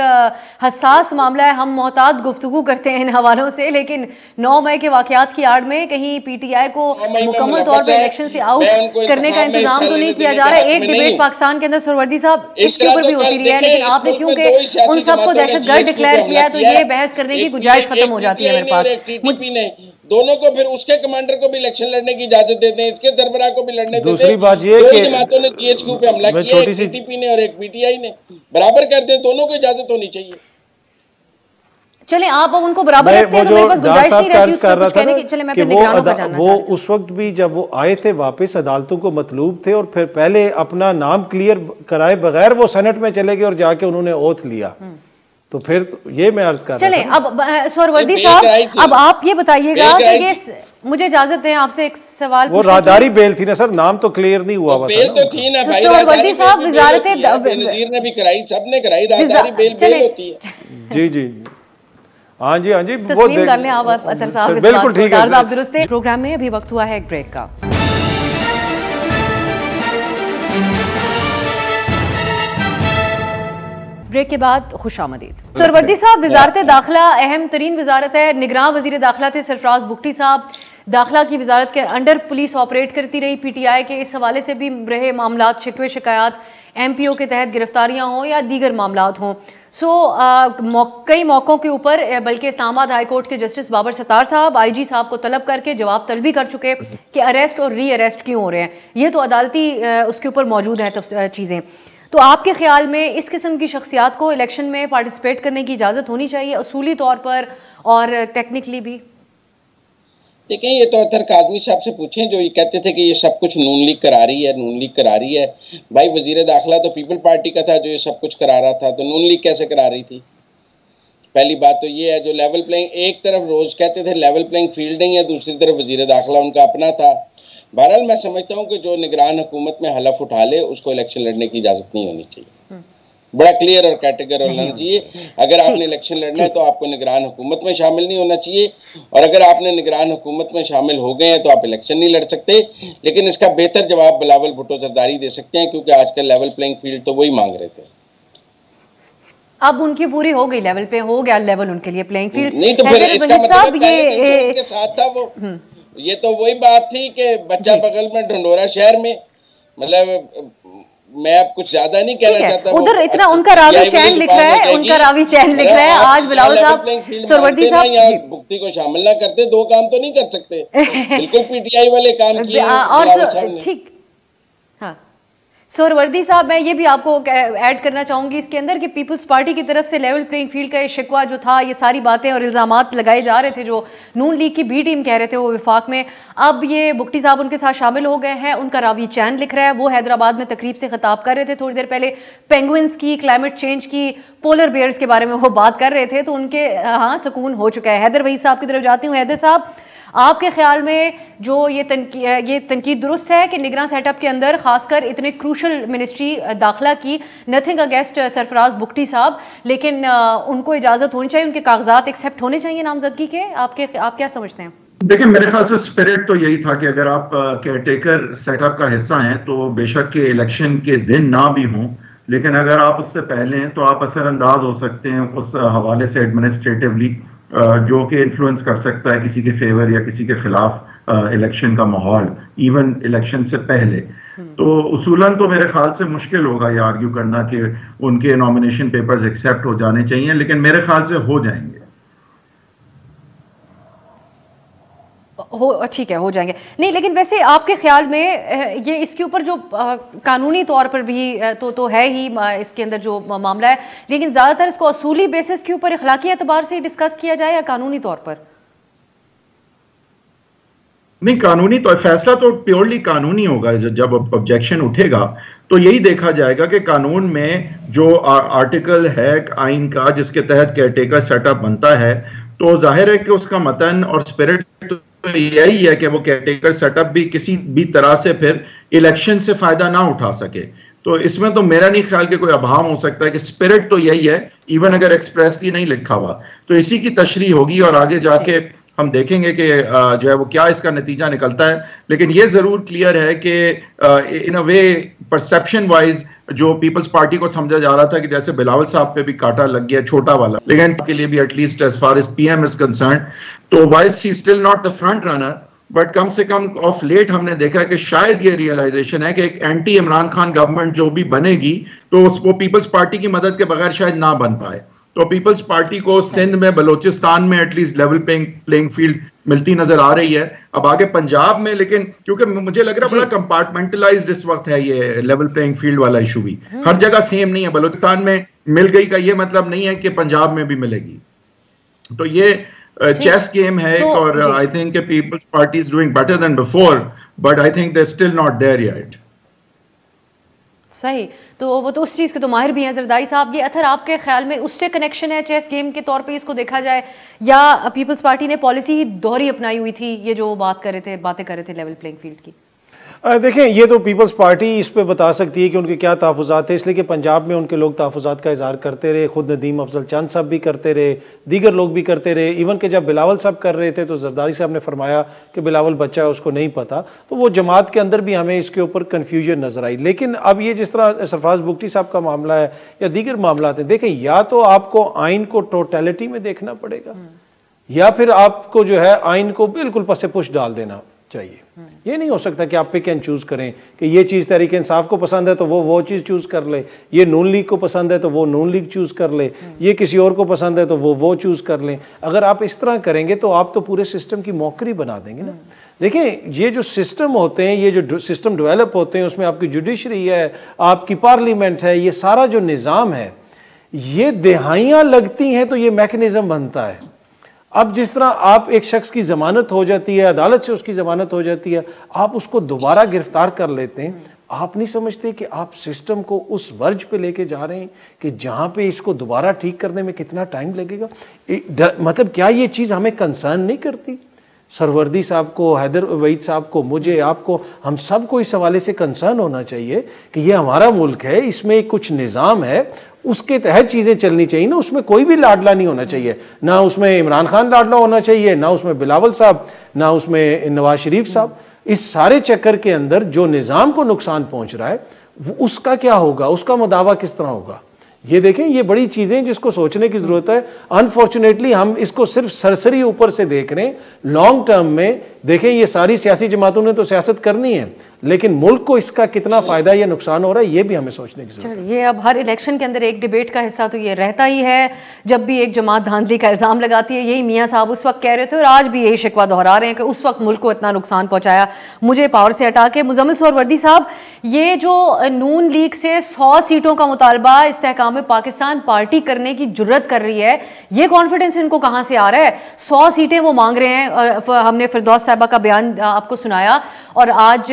हसास मामला है, हम मोहतात गुफ्तगू करते हैं इन हवालों से, लेकिन 9 मई के वाकयात की आड़ में कहीं पीटीआई को मुकम्मल तौर पर इलेक्शन से आउट करने का इंतजाम तो नहीं किया जा रहा है। एक डिबेट पाकिस्तान के अंदर सोहरवर्दी साहब इसके ऊपर भी होती रही है, लेकिन आपने क्योंकि उन सबको दहशतगर्द डिक्लेयर किया है तो ये बहस करने की गुंजाइश खत्म हो जाती है मेरे पास। दोनों को फिर उसके कमांडर को भी इलेक्शन लड़ने की इजाजत देते हैं, इसके सरबराह को भी लड़ने देते हैं। दूसरी बात ये कि जमातों ने जीएचक्यू पे हमला किया, एक टीटीपी ने और एक पीटीआई ने, बराबर करते हैं, दोनों को इजाजत होनी चाहिए। चले आप उनको बराबर रखते हैं तो मेरे पास गुंजाइश नहीं रहती उसको कुछ कहने की। चले मैं अपने निगरानों का जानना वो उस वक्त भी जब वो आए थे वापस अदालतों को मतलूब थे और फिर पहले अपना नाम क्लियर कराए बगैर वो सेनेट में चले गए और जाके उन्होंने ओथ लिया। तो फिर ये मैं अर्ज कर चले अब सोहरवर्दी साहब, अब आप ये बताइएगा कि ये मुझे इजाजत दें आपसे एक सवाल। वो राहदारी बेल थी ना सर, नाम तो क्लियर नहीं हुआ। बेल तो थी ना भाई, सोहरवर्दी साहब वजारत नज़ीर ने भी कराई, सबने कराई, राहदारी बेल होती है। जी जी हाँ जी हाँ जी, वो कर लें आप अतर साहब, बिल्कुल ठीक है। आप दुरुस्त है। प्रोग्राम में अभी वक्त हुआ है एक ब्रेक का। ब्रेक के बाद खुशामदीद। सोहरवर्दी साहब, वजारत दाखिला अहम तरीन वजारत है, निगरान वजीर दाखिला थे सरफराज बुगटी साहब। दाखिला की वजारत के अंडर पुलिस ऑपरेट करती रही, पीटीआई के इस हवाले से भी रहे मामला, शिकवे शिकायत, एमपीओ के तहत गिरफ्तारियां हों या दीगर मामलात हों। कई मौक़ों के ऊपर बल्कि इस्लामाबाद हाई कोर्ट के जस्टिस बाबर सत्तार साहब आईजी साहब को तलब करके जवाब तलबी कर चुके कि अरेस्ट और री अरेस्ट क्यों हो रहे हैं। ये तो अदालती उसके ऊपर मौजूद हैं चीज़ें। तो आपके ख्याल में इस किस्म की शख्सियात को इलेक्शन में पार्टिसिपेट करने की इजाज़त होनी चाहिए उसूली तौर पर और टेक्निकली भी? देखें, ये तो अतर काज़मी साहब से पूछें जो ये कहते थे कि ये सब कुछ नून लीग करा रही है, नून लीग करा रही है। भाई वजीर दाखिला तो पीपल पार्टी का था जो ये सब कुछ करा रहा था, तो नून लीग कैसे करा रही थी? पहली बात तो ये है, जो लेवल प्लेइंग, एक तरफ रोज कहते थे लेवल प्लेइंग फील्ड नहीं है, दूसरी तरफ वजीर दाखिला उनका अपना था। बहरहाल मैं समझता हूँ कि जो निगरान हुकूमत में हलफ उठा ले उसको इलेक्शन लड़ने की इजाजत नहीं होनी चाहिए। बड़ा क्लियर और कैटेगरी होना चाहिए। अगर आपने इलेक्शन लड़ना है तो आपको निगरान हुकूमत में शामिल नहीं होना चाहिए, और अगर आपने निगरान हुकूमत में शामिल हो गए हैं तो आप इलेक्शन नहीं लड़ सकते। लेकिन इसका बेहतर जवाब बिलावल भुट्टो जरदारी दे सकते हैं, क्योंकि आजकल लेवल प्लेइंग फील्ड तो वही मांग रहे थे। अब उनकी पूरी हो गई, लेवल पे हो गया लेवल उनके लिए प्लेइंग फील्ड। नहीं तो फिर इसका मतलब ये उनके साथ था वो, ये तो वही बात थी कि बच्चा बगल में ढंडोरा शहर में, मतलब मैं अब कुछ ज्यादा नहीं कहना चाहता। उधर इतना उनका रावी चैन लिख रहा है, उनका रावी चैन लिख रहा है। आज बिलावल साहब, सोहरवर्दी साहब भुगती को शामिल ना करते, दो काम तो नहीं कर सकते। बिल्कुल पीटीआई वाले काम किए और ठीक। हाँ सोहरवर्दी साहब, मैं ये भी आपको ऐड करना चाहूँगी इसके अंदर कि पीपल्स पार्टी की तरफ से लेवल प्लेइंग फील्ड का ये शिकवा जो था, ये सारी बातें और इल्ज़ामात लगाए जा रहे थे जो नून लीग की बी टीम कह रहे थे वो विफाक में, अब ये बुगटी साहब उनके साथ शामिल हो गए हैं। उनका रावी चैन लिख रहा है, वो हैदराबाद में तकरीब से खिताब कर रहे थे थोड़ी देर पहले, पेंगुइन्स की, क्लाइमेट चेंज की, पोलर बेयर्स के बारे में वो बात कर रहे थे, तो उनके हाँ सुकून हो चुका है। हैदर वही साहब की तरफ जाती हूँ। हैदर साहब, आपके ख्याल में जो ये तनकीद दुरुस्त है कि निगरान सेटअप के अंदर खासकर इतने क्रूशल मिनिस्ट्री दाखिला की, नथिंग अगेंस्ट सरफराज बुगटी साहब, लेकिन उनको इजाज़त होनी चाहिए, उनके कागजात एक्सेप्ट होने चाहिए नामजदगी के? आप क्या समझते हैं? देखिए, मेरे ख्याल से स्पिरिट तो यही था कि अगर आप केयरटेकर सेटअप का हिस्सा हैं तो बेशक के इलेक्शन के दिन ना भी हों, लेकिन अगर आप उससे पहले हैं तो आप असरअंदाज हो सकते हैं उस हवाले से एडमिनिस्ट्रेटिवली, जो कि इन्फ्लुएंस कर सकता है किसी के फेवर या किसी के खिलाफ इलेक्शन का माहौल, इवन इलेक्शन से पहले। तो उसूलन तो मेरे ख्याल से मुश्किल होगा ये आर्ग्यू करना कि उनके नॉमिनेशन पेपर्स एक्सेप्ट हो जाने चाहिए, लेकिन मेरे ख्याल से हो जाएंगे। ठीक है, हो जाएंगे। नहीं, लेकिन वैसे आपके ख्याल में ये इसके ऊपर जो कानूनी तौर पर भी तो है ही इसके अंदर जो मामला है, लेकिन ज़्यादातर इसको असूली बेसिस के ऊपर अखलाकी एतबार से डिस्कस किया जाए या कानूनी तौर पर? नहीं, कानूनी तो फैसला तो प्योरली कानूनी होगा। जब ऑब्जेक्शन उठेगा तो यही देखा जाएगा कि कानून में जो आर्टिकल है आइन का जिसके तहत केयरटेकर सेटअप बनता है, तो जाहिर है कि उसका मतन और स्पिरिट तो यही है कि वो केयरटेकर सेटअप भी किसी भी तरह से फिर इलेक्शन से फायदा ना उठा सके। तो इसमें तो मेरा नहीं ख्याल कि कोई अभाम हो सकता है कि स्पिरिट तो यही है, इवन अगर एक्सप्रेसली नहीं लिखा हुआ तो इसी की तशरीह होगी और आगे जाके हम देखेंगे कि जो है वो क्या इसका नतीजा निकलता है। लेकिन ये जरूर क्लियर है कि इन अ वे परसेप्शन वाइज जो पीपल्स पार्टी को समझा जा रहा था कि जैसे बिलावल साहब पे भी कांटा लग गया छोटा वाला, लेकिन के लिए भी at least as far as PM is concern, तो whiles he still not the front runner, but कम से कम ऑफ लेट हमने देखा कि शायद ये रियलाइजेशन है कि एक एंटी इमरान खान गवर्नमेंट जो भी बनेगी तो वो पीपल्स पार्टी की मदद के बगैर शायद ना बन पाए। तो पीपल्स पार्टी को सिंध में, बलोचिस्तान में एटलीस्ट लेवल प्लेइंग फील्ड मिलती नजर आ रही है। अब आगे पंजाब में, लेकिन क्योंकि मुझे लग रहा है बड़ा कंपार्टमेंटलाइज्ड इस वक्त है ये लेवल प्लेइंग फील्ड वाला इशू भी, हर जगह सेम नहीं है। बलोचिस्तान में मिल गई का ये मतलब नहीं है कि पंजाब में भी मिलेगी। तो ये चेस गेम है और I think People's Party is doing better than before, but I think they still not there yet. सही, तो वो तो उस चीज़ के तो माहिर भी हैं जरदारी साहब। ये अथर आपके ख्याल में उससे कनेक्शन है चेस गेम के तौर पे इसको देखा जाए, या पीपल्स पार्टी ने पॉलिसी दोहरी अपनाई हुई थी, ये जो बातें कर रहे थे लेवल प्लेइंग फील्ड की? देखें, ये तो पीपल्स पार्टी इस पे बता सकती है कि उनके क्या तहफ़्फ़ुज़ात है, इसलिए कि पंजाब में उनके लोग तहफ़्फ़ुज़ात का इज़हार करते रहे, खुद नदीम अफजल चंद साहब भी करते रहे, दीगर लोग भी करते रहे। इवन कि जब बिलावल साहब कर रहे थे तो जरदारी साहब ने फरमाया कि बिलावल बच्चा है उसको नहीं पता, तो वो जमात के अंदर भी हमें इसके ऊपर कन्फ्यूजन नज़र आई। लेकिन अब ये जिस तरह सरफराज बुगटी साहब का मामला है या दीगर मामला हैं, देखें या तो आपको आइन को टोटलिटी में देखना पड़ेगा या फिर आपको जो है आइन को बिल्कुल पसे पुश डाल देना चाहिए। ये नहीं हो सकता कि आप पिक एंड चूज करें कि ये चीज़ तहरीक इंसाफ को पसंद है तो वो चीज़ चूज कर ले, ये नून लीग को पसंद है तो वो नून लीग चूज कर ले, ये किसी और को पसंद है तो वो चूज कर लें। अगर आप इस तरह करेंगे तो आप तो पूरे सिस्टम की मौकरी बना देंगे ना। देखें, ये जो सिस्टम होते हैं, ये जो सिस्टम डेवलप होते हैं, उसमें आपकी जुडिशरी है, आपकी पार्लियामेंट है, ये सारा जो निज़ाम है, ये दिहाइयाँ लगती हैं तो ये मैकेनिज्म बनता है। अब जिस तरह आप एक शख्स की जमानत हो जाती है, अदालत से उसकी जमानत हो जाती है, आप उसको दोबारा गिरफ्तार कर लेते हैं, आप नहीं समझते कि आप सिस्टम को उस वर्ज पे लेके जा रहे हैं कि जहां पे इसको दोबारा ठीक करने में कितना टाइम लगेगा। मतलब क्या ये चीज़ हमें कंसर्न नहीं करती? सरवर्दी साहब को, हैदर वहीद साहब को, मुझे, आपको, हम सबको इस हवाले से कंसर्न होना चाहिए कि ये हमारा मुल्क है, इसमें कुछ निज़ाम है, उसके तहत चीज़ें चलनी चाहिए ना। उसमें कोई भी लाडला नहीं होना चाहिए, ना उसमें इमरान खान लाडला होना चाहिए, ना उसमें बिलावल साहब, ना उसमें नवाज शरीफ साहब। इस सारे चक्कर के अंदर जो निज़ाम को नुकसान पहुंच रहा है उसका क्या होगा, उसका मुदावा किस तरह होगा? ये देखें, ये बड़ी चीज़ें जिसको सोचने की ज़रूरत है। अनफॉर्चुनेटली हम इसको सिर्फ सरसरी ऊपर से देख रहे हैं। लॉन्ग टर्म में देखें, ये सारी सियासी जमातों ने तो सियासत करनी है, लेकिन मुल्क को इसका कितना फ़ायदा या नुकसान हो रहा है ये भी हमें सोचने की ज़रूरत है। ये अब हर इलेक्शन के अंदर एक डिबेट का हिस्सा तो ये रहता ही है। जब भी एक जमात धांधली का इल्ज़ाम लगाती है, यही मियाँ साहब उस वक्त कह रहे थे और आज भी यही शिकवा दोहरा रहे हैं कि उस वक्त मुल्क को इतना नुकसान पहुँचाया, मुझे पावर से हटा के। मुजम्मिल सोहरवर्दी साहब, ये जो नून लीग से 100 सीटों का मुतालबा इस्तेहकाम पाकिस्तान पार्टी करने की जुर्रत कर रही है, ये कॉन्फिडेंस इनको कहाँ से आ रहा है? 100 सीटें वो मांग रहे हैं। हमने फिरदौस साहबा का बयान आपको सुनाया, और आज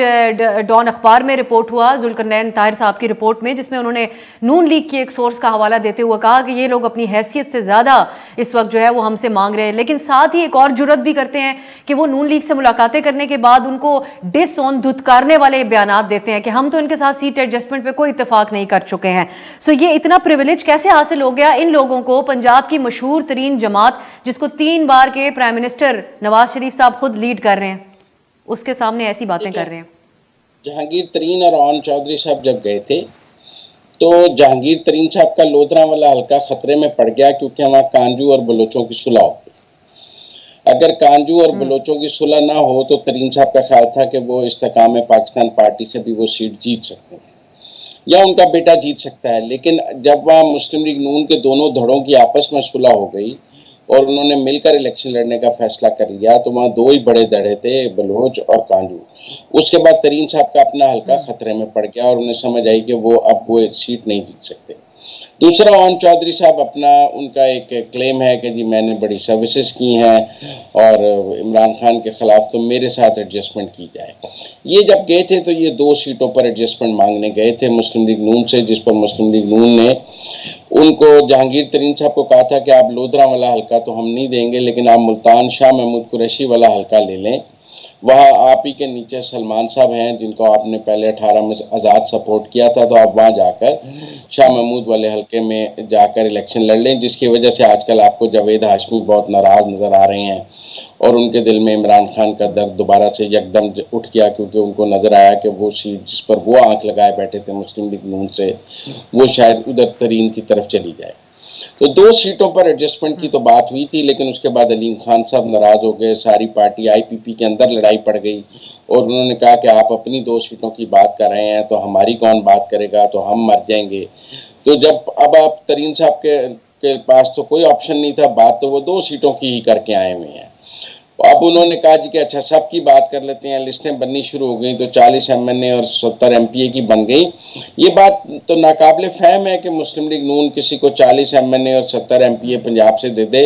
डॉन अखबार में रिपोर्ट हुआ जुल्करनैन ताहिर साहब की रिपोर्ट में, जिसमें उन्होंने नून लीग की एक सोर्स का हवाला देते हुए कहा कि ये लोग अपनी हैसियत से ज्यादा इस वक्त जो है वो हमसे मांग रहे हैं, लेकिन साथ ही एक और जुर्रत भी करते हैं कि वो नून लीग से मुलाकातें करने के बाद उनको डिसऑन धुतकारने वाले बयानात देते हैं कि हम तो इनके साथ सीट एडजस्टमेंट पे कोई इत्तेफाक नहीं कर चुके हैं। सो ये इतना प्रिविलेज कैसे हासिल हो गया इन लोगों को? पंजाब की मशहूर तरीन जमात जिसको 3 बार के प्राइम मिनिस्टर नवाज शरीफ साहब खुद लीड कर रहे हैं, उसके सामने ऐसी बातें कर रहे हैं। जहांगीर तरीन और ओन चौधरी साहब जब गए थे तो जहांगीर तरीन साहब का लोधरा वाला हल्का खतरे में पड़ गया, क्योंकि वहाँ कांजू और बलोचों की सुलह हो गई। अगर कांजू और बलोचों की सुलह ना हो तो तरीन साहब का ख्याल था कि वो इस्तेकाम पाकिस्तान पार्टी से भी वो सीट जीत सकते हैं या उनका बेटा जीत सकता है। लेकिन जब वहाँ मुस्लिम लीग नून के दोनों धड़ों की आपस में सुलह हो गई और उन्होंने मिलकर इलेक्शन लड़ने का फैसला कर लिया, तो वहाँ 2 ही बड़े धड़े थे, बलोच और कांजू। उसके बाद तरीन साहब का अपना हल्का खतरे में पड़ गया और उन्हें समझ आई कि वो अब वो एक सीट नहीं जीत सकते। दूसरा, ओन चौधरी साहब अपना उनका एक क्लेम है कि जी मैंने बड़ी सर्विसेज की हैं और इमरान खान के खिलाफ तो मेरे साथ एडजस्टमेंट की जाए। ये जब गए थे तो ये 2 सीटों पर एडजस्टमेंट मांगने गए थे मुस्लिम लीग नून से, जिस पर मुस्लिम लीग नून ने उनको जहांगीर तरीन साहब को कहा था कि आप लोधरा वाला हल्का तो हम नहीं देंगे, लेकिन आप मुल्तान शाह महमूद कुरैशी वाला हल्का ले लें। वहाँ आप ही के नीचे सलमान साहब हैं जिनको आपने पहले 18 में आज़ाद सपोर्ट किया था, तो आप वहाँ जाकर शाह महमूद वाले हल्के में जाकर इलेक्शन लड़ लें, जिसकी वजह से आजकल आपको जावेद हाशमी बहुत नाराज़ नज़र आ रहे हैं और उनके दिल में इमरान खान का दर्द दोबारा से यकदम उठ गया, क्योंकि उनको नज़र आया कि वो सीट जिस पर वो आंख लगाए बैठे थे मुस्लिम लीग नून से, वो शायद उधर तरीन की तरफ चली जाए। तो 2 सीटों पर एडजस्टमेंट की तो बात हुई थी, लेकिन उसके बाद अलीम खान साहब नाराज हो गए, सारी पार्टी IPP के अंदर लड़ाई पड़ गई और उन्होंने कहा कि आप अपनी 2 सीटों की बात कर रहे हैं तो हमारी कौन बात करेगा, तो हम मर जाएंगे। तो जब अब आप तरीन साहब के पास तो कोई ऑप्शन नहीं था, बात तो वो 2 सीटों की ही करके आए हुए हैं। अब उन्होंने कहा जी कि अच्छा सबकी बात कर लेते हैं, लिस्टें बननी शुरू हो गई तो 40 MNA और 70 MPA की बन गई। ये बात तो नाकाबिले फहम है कि मुस्लिम लीग नून किसी को 40 MNA और 70 MPA पंजाब से दे दे।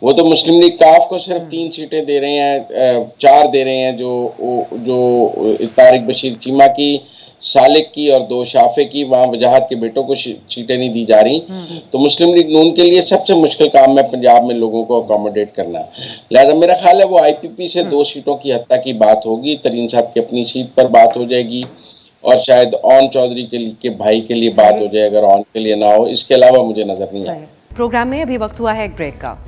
वो तो मुस्लिम लीग काफ को सिर्फ 3 सीटें दे रहे हैं, 4 दे रहे हैं, जो तारिक बशीर चीमा की, सालिक की और 2 शाफे की, वहाँ वजाहत के बेटों को सीटें नहीं दी जा रही। तो मुस्लिम लीग नून के लिए सबसे मुश्किल काम है पंजाब में लोगों को अकोमोडेट करना। लिहाजा मेरा ख्याल है वो IPP से 2 सीटों की हत्या की बात होगी, तरीन साहब की अपनी सीट पर बात हो जाएगी और शायद ओन चौधरी के भाई के लिए बात हो जाए, अगर ओन के लिए ना हो। इसके अलावा मुझे नजर नहीं आया। प्रोग्राम में अभी वक्त हुआ है एक ब्रेक का।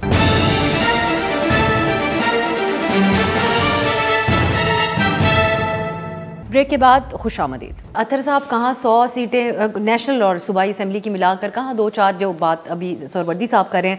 ब्रेक के बाद खुशामदीद। अतर साहब, कहाँ 100 सीटें नेशनल और सूबाई असेंबली की मिलाकर कहाँ 2-4 जो बात अभी सोहरवर्दी साहब कर रहे हैं,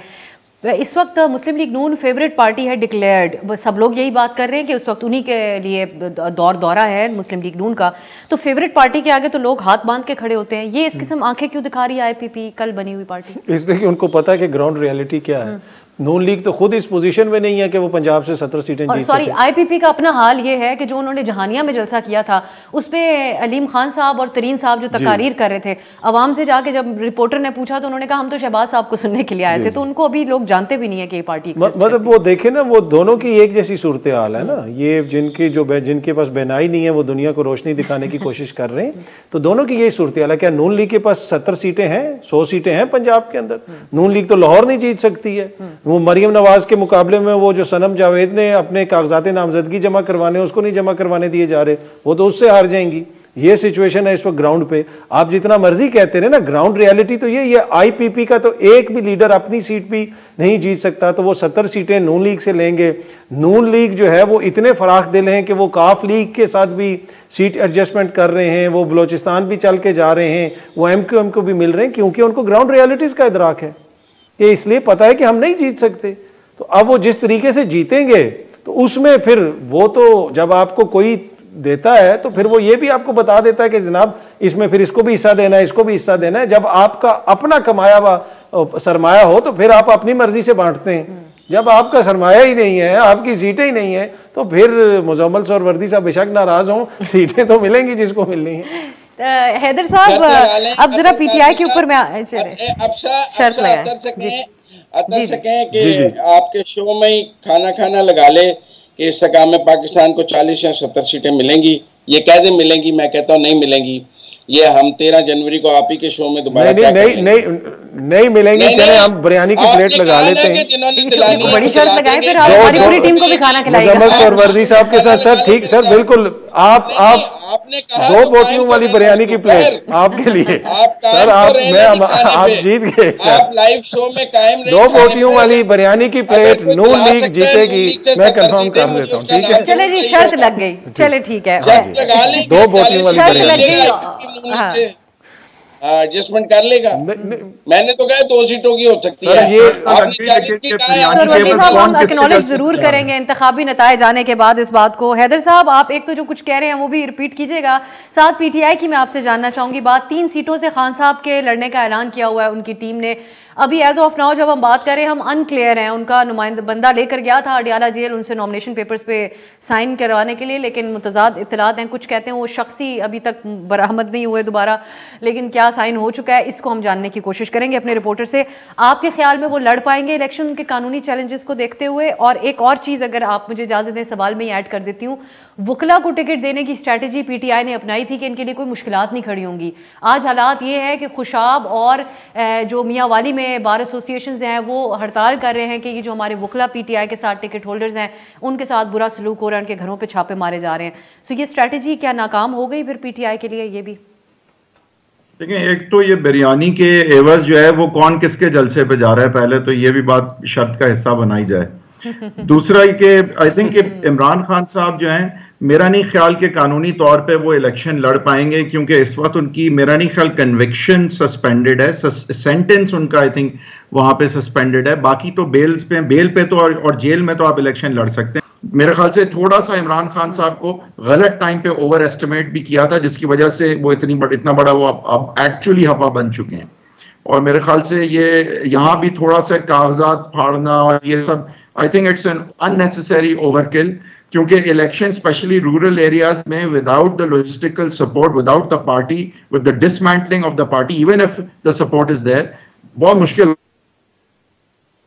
इस वक्त मुस्लिम लीग नून फेवरेट पार्टी है डिक्लेयर्ड। सब लोग यही बात कर रहे हैं कि उस वक्त उन्हीं के लिए दौरा है मुस्लिम लीग नून का, तो फेवरेट पार्टी के आगे तो लोग हाथ बांध के खड़े होते हैं। ये इस किस्म आंखें क्यों दिखा रही है IPP, कल बनी हुई पार्टी? इसलिए कि उनको पता है कि ग्राउंड रियलिटी क्या है। नून लीग तो खुद इस पोजीशन में नहीं है कि वो पंजाब से 17 सीटें जीत सके। IPP का अपना हाल ये है कि जो उन्होंने जहानिया में जलसा किया था उस पे अलीम खान साहब और तरीन साहब जो तकारीर कर रहे थे, अवाम से जाके जब रिपोर्टर ने पूछा तो उन्होंने कहा हम तो शहबाज साहब को सुनने के लिए आए थे। तो उनको अभी लोग जानते भी नहीं है कि ये पार्टी मतलब वो देखे ना, वो दोनों की एक जैसी सूरत हाल है ना। ये जिनके पास बेनाई नहीं है वो दुनिया को रोशनी दिखाने की कोशिश कर रहे हैं, तो दोनों की यही सूरत हाल है। क्या नून लीग के पास 70 सीटें हैं, 100 सीटें हैं पंजाब के अंदर? नून लीग तो लाहौर नहीं जीत सकती है। वो मरियम नवाज के मुकाबले में वो जो सनम जावेद ने अपने कागजात नामजदगी जमा करवाने, उसको नहीं जमा करवाने दिए जा रहे, वो तो उससे हार जाएंगी। ये सिचुएशन है इस वक्त ग्राउंड पे। आप जितना मर्जी कहते रहे ना, ग्राउंड रियलिटी तो ये IPP का तो एक भी लीडर अपनी सीट भी नहीं जीत सकता, तो वो 70 सीटें नून लीग से लेंगे। नून लीग जो है वो इतने फराख दिल हैं कि वो काफ लीग के साथ भी सीट एडजस्टमेंट कर रहे हैं, वो बलोचिस्तान भी चल के जा रहे हैं, वो MQM को भी मिल रहे हैं, क्योंकि उनको ग्राउंड रियलिटीज का इदराक है कि इसलिए पता है कि हम नहीं जीत सकते। तो अब वो जिस तरीके से जीतेंगे तो उसमें फिर वो तो जब आपको कोई देता है तो फिर वो ये भी आपको बता देता है कि जनाब इसमें फिर इसको भी हिस्सा देना है, इसको भी हिस्सा देना है। जब आपका अपना कमाया हुआ सरमाया हो तो फिर आप अपनी मर्जी से बांटते हैं। जब आपका सरमाया ही नहीं है, आपकी सीटें ही नहीं है, तो फिर मुजम्मल सोहरवर्दी साहब बेशक नाराज हों, सीटें तो मिलेंगी जिसको मिलनी है। हैदर साहब, अब जरा PTI के ऊपर मैं शर्त लगाएं अतर से कहें कि आपके शो में ही खाना लगा ले कि इस सकाम में पाकिस्तान को 40 या 70 सीटें मिलेंगी, ये कह दें मिलेंगी, मैं कहता हूँ नहीं मिलेंगी। ये हम 13 जनवरी को आप ही के शो में दोबारा नहीं मिलेंगी। चले हम बिरयानी की प्लेट लगा लेते हैं, बड़ी शर्त लगाएं, फिर हमारी पूरी टीम को भी खाना खिलाएगा। सरवर्दी साहब के साथ सर, ठीक सर, बिल्कुल आपने कहा 2 बोटियों वाली बिरयानी की प्लेट आपके लिए सर, आप जीत गए। आप लाइव शो में कायम रहिए। 2 बोटियों वाली बिरयानी की प्लेट नून लीग जीतेगी, मैं कंफर्म कर देता हूँ, ठीक है। चले जी, शर्त लग गई, चले ठीक है। 2 बोटियों वाली बिरयानी एडजस्टमेंट कर लेगा। मैंने तो कहा 2 सीटों की हो सकती है। हम एक्नॉलेज जरूर करेंगे इंतखाबी नताए जाने के बाद इस बात को। हैदर साहब, आप एक तो जो कुछ कह रहे हैं वो भी रिपीट कीजिएगा। साथ पीटीआई की मैं आपसे जानना चाहूंगी बात, 3 सीटों से खान साहब के लड़ने का ऐलान किया हुआ है उनकी टीम ने। अभी एज ऑफ नाउ जब हम बात करें, हम अनक्लियर हैं। उनका नुमाइंदा बंदा लेकर गया था अडियाला जेल उनसे नॉमिनेशन पेपर्स पे साइन करवाने के लिए, लेकिन मुतजाद इत्तलात हैं। कुछ कहते हैं वो शख्सी अभी तक बरामद नहीं हुए दोबारा, लेकिन क्या साइन हो चुका है इसको हम जानने की कोशिश करेंगे अपने रिपोर्टर से। आपके ख्याल में वो लड़ पाएंगे इलेक्शन उनके कानूनी चैलेंजेस को देखते हुए? और एक और चीज़ अगर आप मुझे इजाज़त दें, सवाल में ही ऐड कर देती हूँ, वकला को टिकट देने की स्ट्रैटेजी पीटीआई ने अपनाई थी कि इनके लिए कोई मुश्किलात नहीं खड़ी होंगी। आज हालात ये है कि खुशाब और जो मियाँ वाली में बार एसोसिएशन हैं वो हड़ताल कर रहे हैं कि ये जो हमारे वकला पीटीआई के साथ टिकट होल्डर्स हैं उनके साथ बुरा सलूक हो रहा है, उनके घरों पे छापे मारे जा रहे हैं। सो ये स्ट्रैटेजी क्या नाकाम हो गई फिर पीटीआई के लिए? ये भी देखिए, एक तो ये बिरयानी के एवज जो है वो कौन किसके जलसे पे जा रहा है, पहले तो ये भी बात शर्त का हिस्सा बनाई जाए। दूसरा ही कि आई थिंक इमरान खान साहब जो हैं, मेरा नहीं ख्याल कि कानूनी तौर पे वो इलेक्शन लड़ पाएंगे, क्योंकि इस वक्त उनकी मेरा नहीं ख्याल कन्विक्शन सस्पेंडेड है, सेंटेंस उनका आई थिंक वहां पे सस्पेंडेड है। बाकी तो बेल पे तो और जेल में तो आप इलेक्शन लड़ सकते हैं। मेरे ख्याल से थोड़ा सा इमरान खान साहब को गलत टाइम पे ओवर एस्टिमेट भी किया था, जिसकी वजह से वो इतना बड़ा वो अब एक्चुअली हवा बन चुके हैं। और मेरे ख्याल से ये यहाँ भी थोड़ा सा कागजात फाड़ना और ये सब, I think it's an unnecessary overkill, क्योंकि इलेक्शन स्पेशली रूरल एरियाज में without the logistical support, without the party, with the dismantling of the party, even if the support is there, बहुत मुश्किल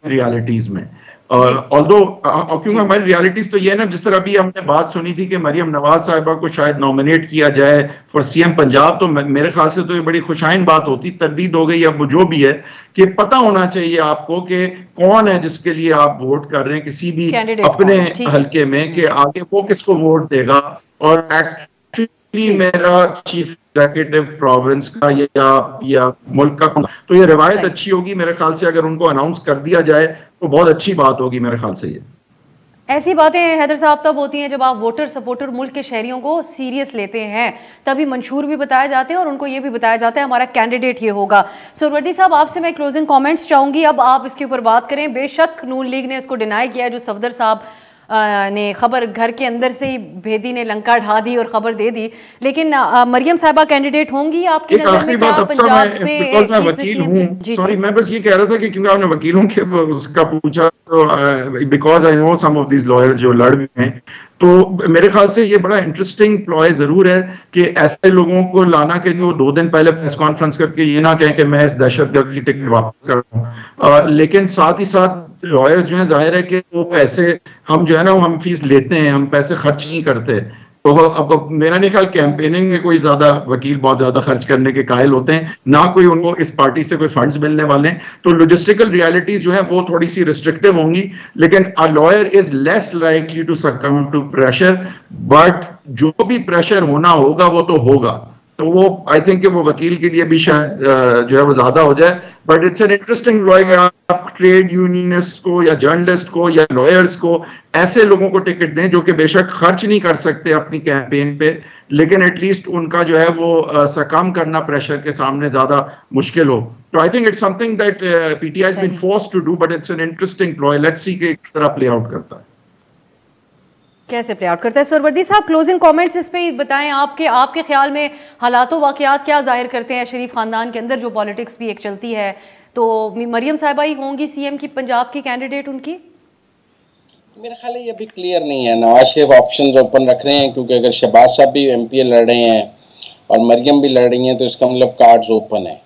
रियलिटीज में। ऑल्दो क्योंकि हमारी realities तो ये है ना, जिस तरह अभी हमने बात सुनी थी कि मरियम नवाज साहिबा को शायद नॉमिनेट किया जाए फॉर सीएम पंजाब, तो मेरे ख्याल से तो ये बड़ी खुशाइन बात होती, तरदीद हो गई। अब जो भी है कि पता होना चाहिए आपको कि कौन है जिसके लिए आप वोट कर रहे हैं किसी भी अपने हल्के में, कि आगे वो किसको वोट देगा। और एक्चुअली मेरा चीफ एग्जीक्यूटिव प्रोविंस का या मुल्क का, तो ये रिवायत अच्छी होगी मेरे ख्याल से, अगर उनको अनाउंस कर दिया जाए तो बहुत अच्छी बात होगी मेरे ख्याल से। ये ऐसी बातें हैदर साहब तब होती हैं जब आप वोटर सपोर्टर मुल्क के शहरियों को सीरियस लेते हैं, तभी मंशूर भी बताए जाते हैं और उनको ये भी बताया जाता है हमारा कैंडिडेट ये होगा। सुरवर्दी साहब, आपसे मैं क्लोजिंग कमेंट्स चाहूंगी, अब आप इसके ऊपर बात करें। बेशक नून लीग ने इसको डिनाई किया है, जो सफदर साहब ने खबर घर के अंदर से ही भेदी ने लंका ढा दी और खबर दे दी, लेकिन मरियम साहिबा कैंडिडेट होंगी आपकी नजर में? क्या पंजाब पे, मैं वकील हूं, सॉरी मैं बस ये कह रहा था कि क्योंकि आपने वकीलों के उसका पूछा, तो because I know some of these lawyers जो लड़ भी हैं, तो मेरे ख्याल से ये बड़ा इंटरेस्टिंग प्लॉय जरूर है कि ऐसे लोगों को लाना कि जो 2 दिन पहले प्रेस कॉन्फ्रेंस करके ये ना कहें कि मैं इस दहशतगर्द की टिकट वापस कर रहा हूँ, लेकिन साथ ही साथ लॉयर्स जो है, जाहिर है कि वो पैसे हम जो है ना हम फीस लेते हैं, हम पैसे खर्च नहीं करते। तो अब मेरा नहीं ख्याल कैंपेनिंग में कोई ज्यादा वकील बहुत ज्यादा खर्च करने के कायल होते हैं, ना कोई उनको इस पार्टी से कोई फंड्स मिलने वाले हैं। तो लॉजिस्टिकल रियलिटीज जो है वो थोड़ी सी रिस्ट्रिक्टिव होंगी, लेकिन a lawyer is less likely to succumb to pressure, but जो भी प्रेशर होना होगा वो तो होगा। तो वो आई थिंक वो वकील के लिए भी शायद जो है वो ज्यादा हो जाए, but it's an interesting Loy. आप ट्रेड यूनियनिस्ट को या जर्नलिस्ट को या लॉयर्स को, ऐसे लोगों को टिकट दें जो कि बेशक खर्च नहीं कर सकते अपनी कैंपेन पे, लेकिन एटलीस्ट उनका जो है वो सकम करना प्रेशर के सामने ज्यादा मुश्किल हो। तो I think it's something that PTI has been forced to do, but it's an interesting ploy. Let's see कि किस तरह प्ले आउट करता है, कैसे प्ले आउट करता है। सुरवर्दी साहब, क्लोजिंग कमेंट्स इस पे बताएं, आपके ख्याल में हालात वाकयात क्या जाहिर करते हैं शरीफ खानदान के अंदर, जो पॉलिटिक्स भी एक चलती है, तो मरियम साहिबा ही होंगी सीएम की पंजाब की कैंडिडेट उनकी? मेरा ख्याल है ये भी क्लियर नहीं है। नवाज शरीफ ऑप्शंस ओपन रख रहे हैं, क्योंकि अगर शहबाज साहब भी एमपीए लड़ रहे हैं और मरियम भी लड़ रही हैं तो इसका मतलब कार्ड्स ओपन है।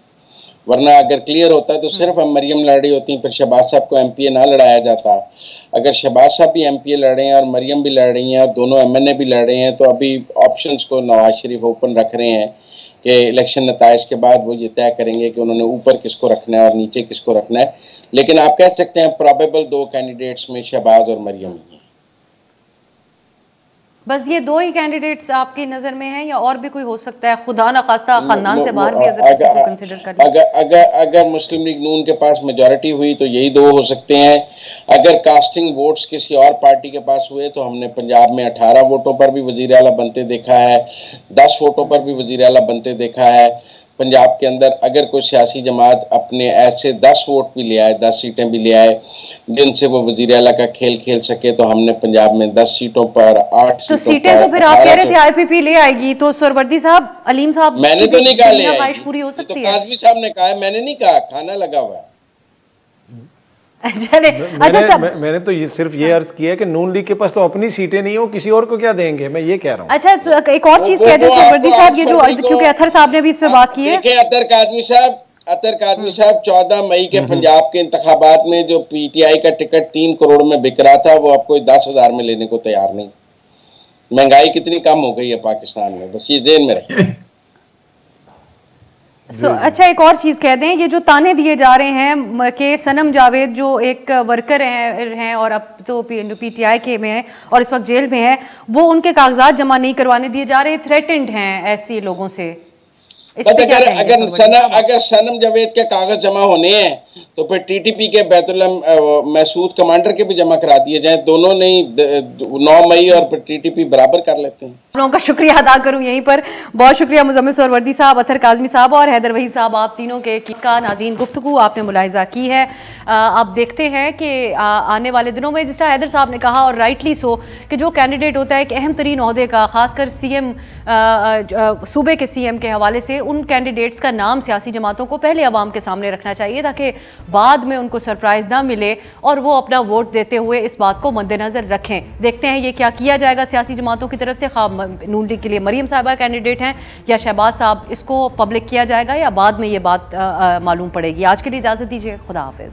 वरना अगर क्लियर होता तो सिर्फ हम मरियम लड़ रही होती, फिर शहबाज साहब को MPA ना लड़ाया जाता। अगर शहबाज साहब भी MPA लड़ रहे हैं और मरियम भी लड़ रही हैं और दोनों MNA भी लड़ रहे हैं, तो अभी ऑप्शंस को नवाज शरीफ ओपन रख रहे हैं कि इलेक्शन नताइज के बाद वो ये तय करेंगे कि उन्होंने ऊपर किसको रखना है और नीचे किसको रखना है। लेकिन आप कह सकते हैं प्रोबेबल 2 कैंडिडेट्स में शहबाज और मरियम हैं। बस ये 2 ही कैंडिडेट्स आपकी नजर में हैं या और भी कोई हो सकता है? खुदा न खास्ता खानदान से बाहर भी अगर किसी को कंसीडर करें, अगर मुस्लिम लीग नून के पास मेजॉरिटी हुई तो यही 2 हो सकते हैं। अगर कास्टिंग वोट्स किसी और पार्टी के पास हुए तो हमने पंजाब में 18 वोटों पर भी वजीर आला बनते देखा है, 10 वोटों पर भी वजीर आला बनते देखा है। पंजाब के अंदर अगर कोई सियासी जमात अपने ऐसे 10 वोट भी ले आए, 10 सीटें भी ले आए जिनसे वो वजीर आला का खेल खेल सके, तो हमने पंजाब में 10 सीटों पर 8 तो सीटें तो फिर आप कह रहे थे IPP ले आएगी, तो सरवर्दी साहब, अलीम साहब, मैंने तो नहीं कहा ले आएगी, ख्वाहिश पूरी हो सकती है। काजमी साहब ने कहा है, मैंने नहीं कहा, खाना लगा हुआ है। मैंने तो ये सिर्फ ये अर्ज किया कि नून लीग के पास तो अपनी सीटें नहीं हो, किसी और को क्या देंगे, मैं ये कह रहा हूँ। अच्छा, एक और चीज कहते हैं सरवर्दी साहब, ये जो क्योंकि अतर साहब ने भी इस पे बात की है। अतर कादमी साहब 14 मई के पंजाब के इंतखाबात में जो PTI का टिकट 3 करोड़ में बिक रहा था, वो आपको 10,000 में लेने को तैयार नहीं। महंगाई कितनी कम हो गई है पाकिस्तान में, बस ये ध्यान में रखें। अच्छा, एक और चीज़ कह दें, ये जो ताने दिए जा रहे हैं कि सनम जावेद जो एक वर्कर हैं और अब तो PTI के में है और इस वक्त जेल में है, वो उनके कागजात जमा नहीं करवाने दिए जा रहे, थ्रेटेंड हैं ऐसे लोगों से। अगर सनम जावेद के कागज जमा होने हैं तो फिर TTP के बैतुल्ला महसूद कमांडर के भी जमा करा दिए जाएं, दोनों नहीं 9 मई और फिर TTP बराबर कर लेते हैं। आप लोगों का शुक्रिया अदा करूं यहीं पर, बहुत शुक्रिया मुजम्मिल सरवर्दी साहब, अतर काजमी साहब और हैदर वहीद साहब, आप तीनों के का नाज़रीन गुफ्तगू आपने मुलाहिजा की है। आप देखते हैं कि आने वाले दिनों में जिस तरह हैदर साहब ने कहा और राइटली सो कि जो कैंडिडेट होता है एक अहम तरीन ओहदे का, खासकर CM सूबे के CM के हवाले से, उन कैंडिडेट्स का नाम सियासी जमातों को पहले अवाम के सामने रखना चाहिए ताकि बाद में उनको सरप्राइज ना मिले और वो अपना वोट देते हुए इस बात को मद्देनजर रखें। देखते हैं ये क्या किया जाएगा सियासी जमातों की तरफ से, नून लीग के लिए मरियम साहिबा कैंडिडेट हैं या शहबाज साहब, इसको पब्लिक किया जाएगा या बाद में ये बात मालूम पड़ेगी। आज के लिए इजाजत दीजिए, खुदा हाफिज।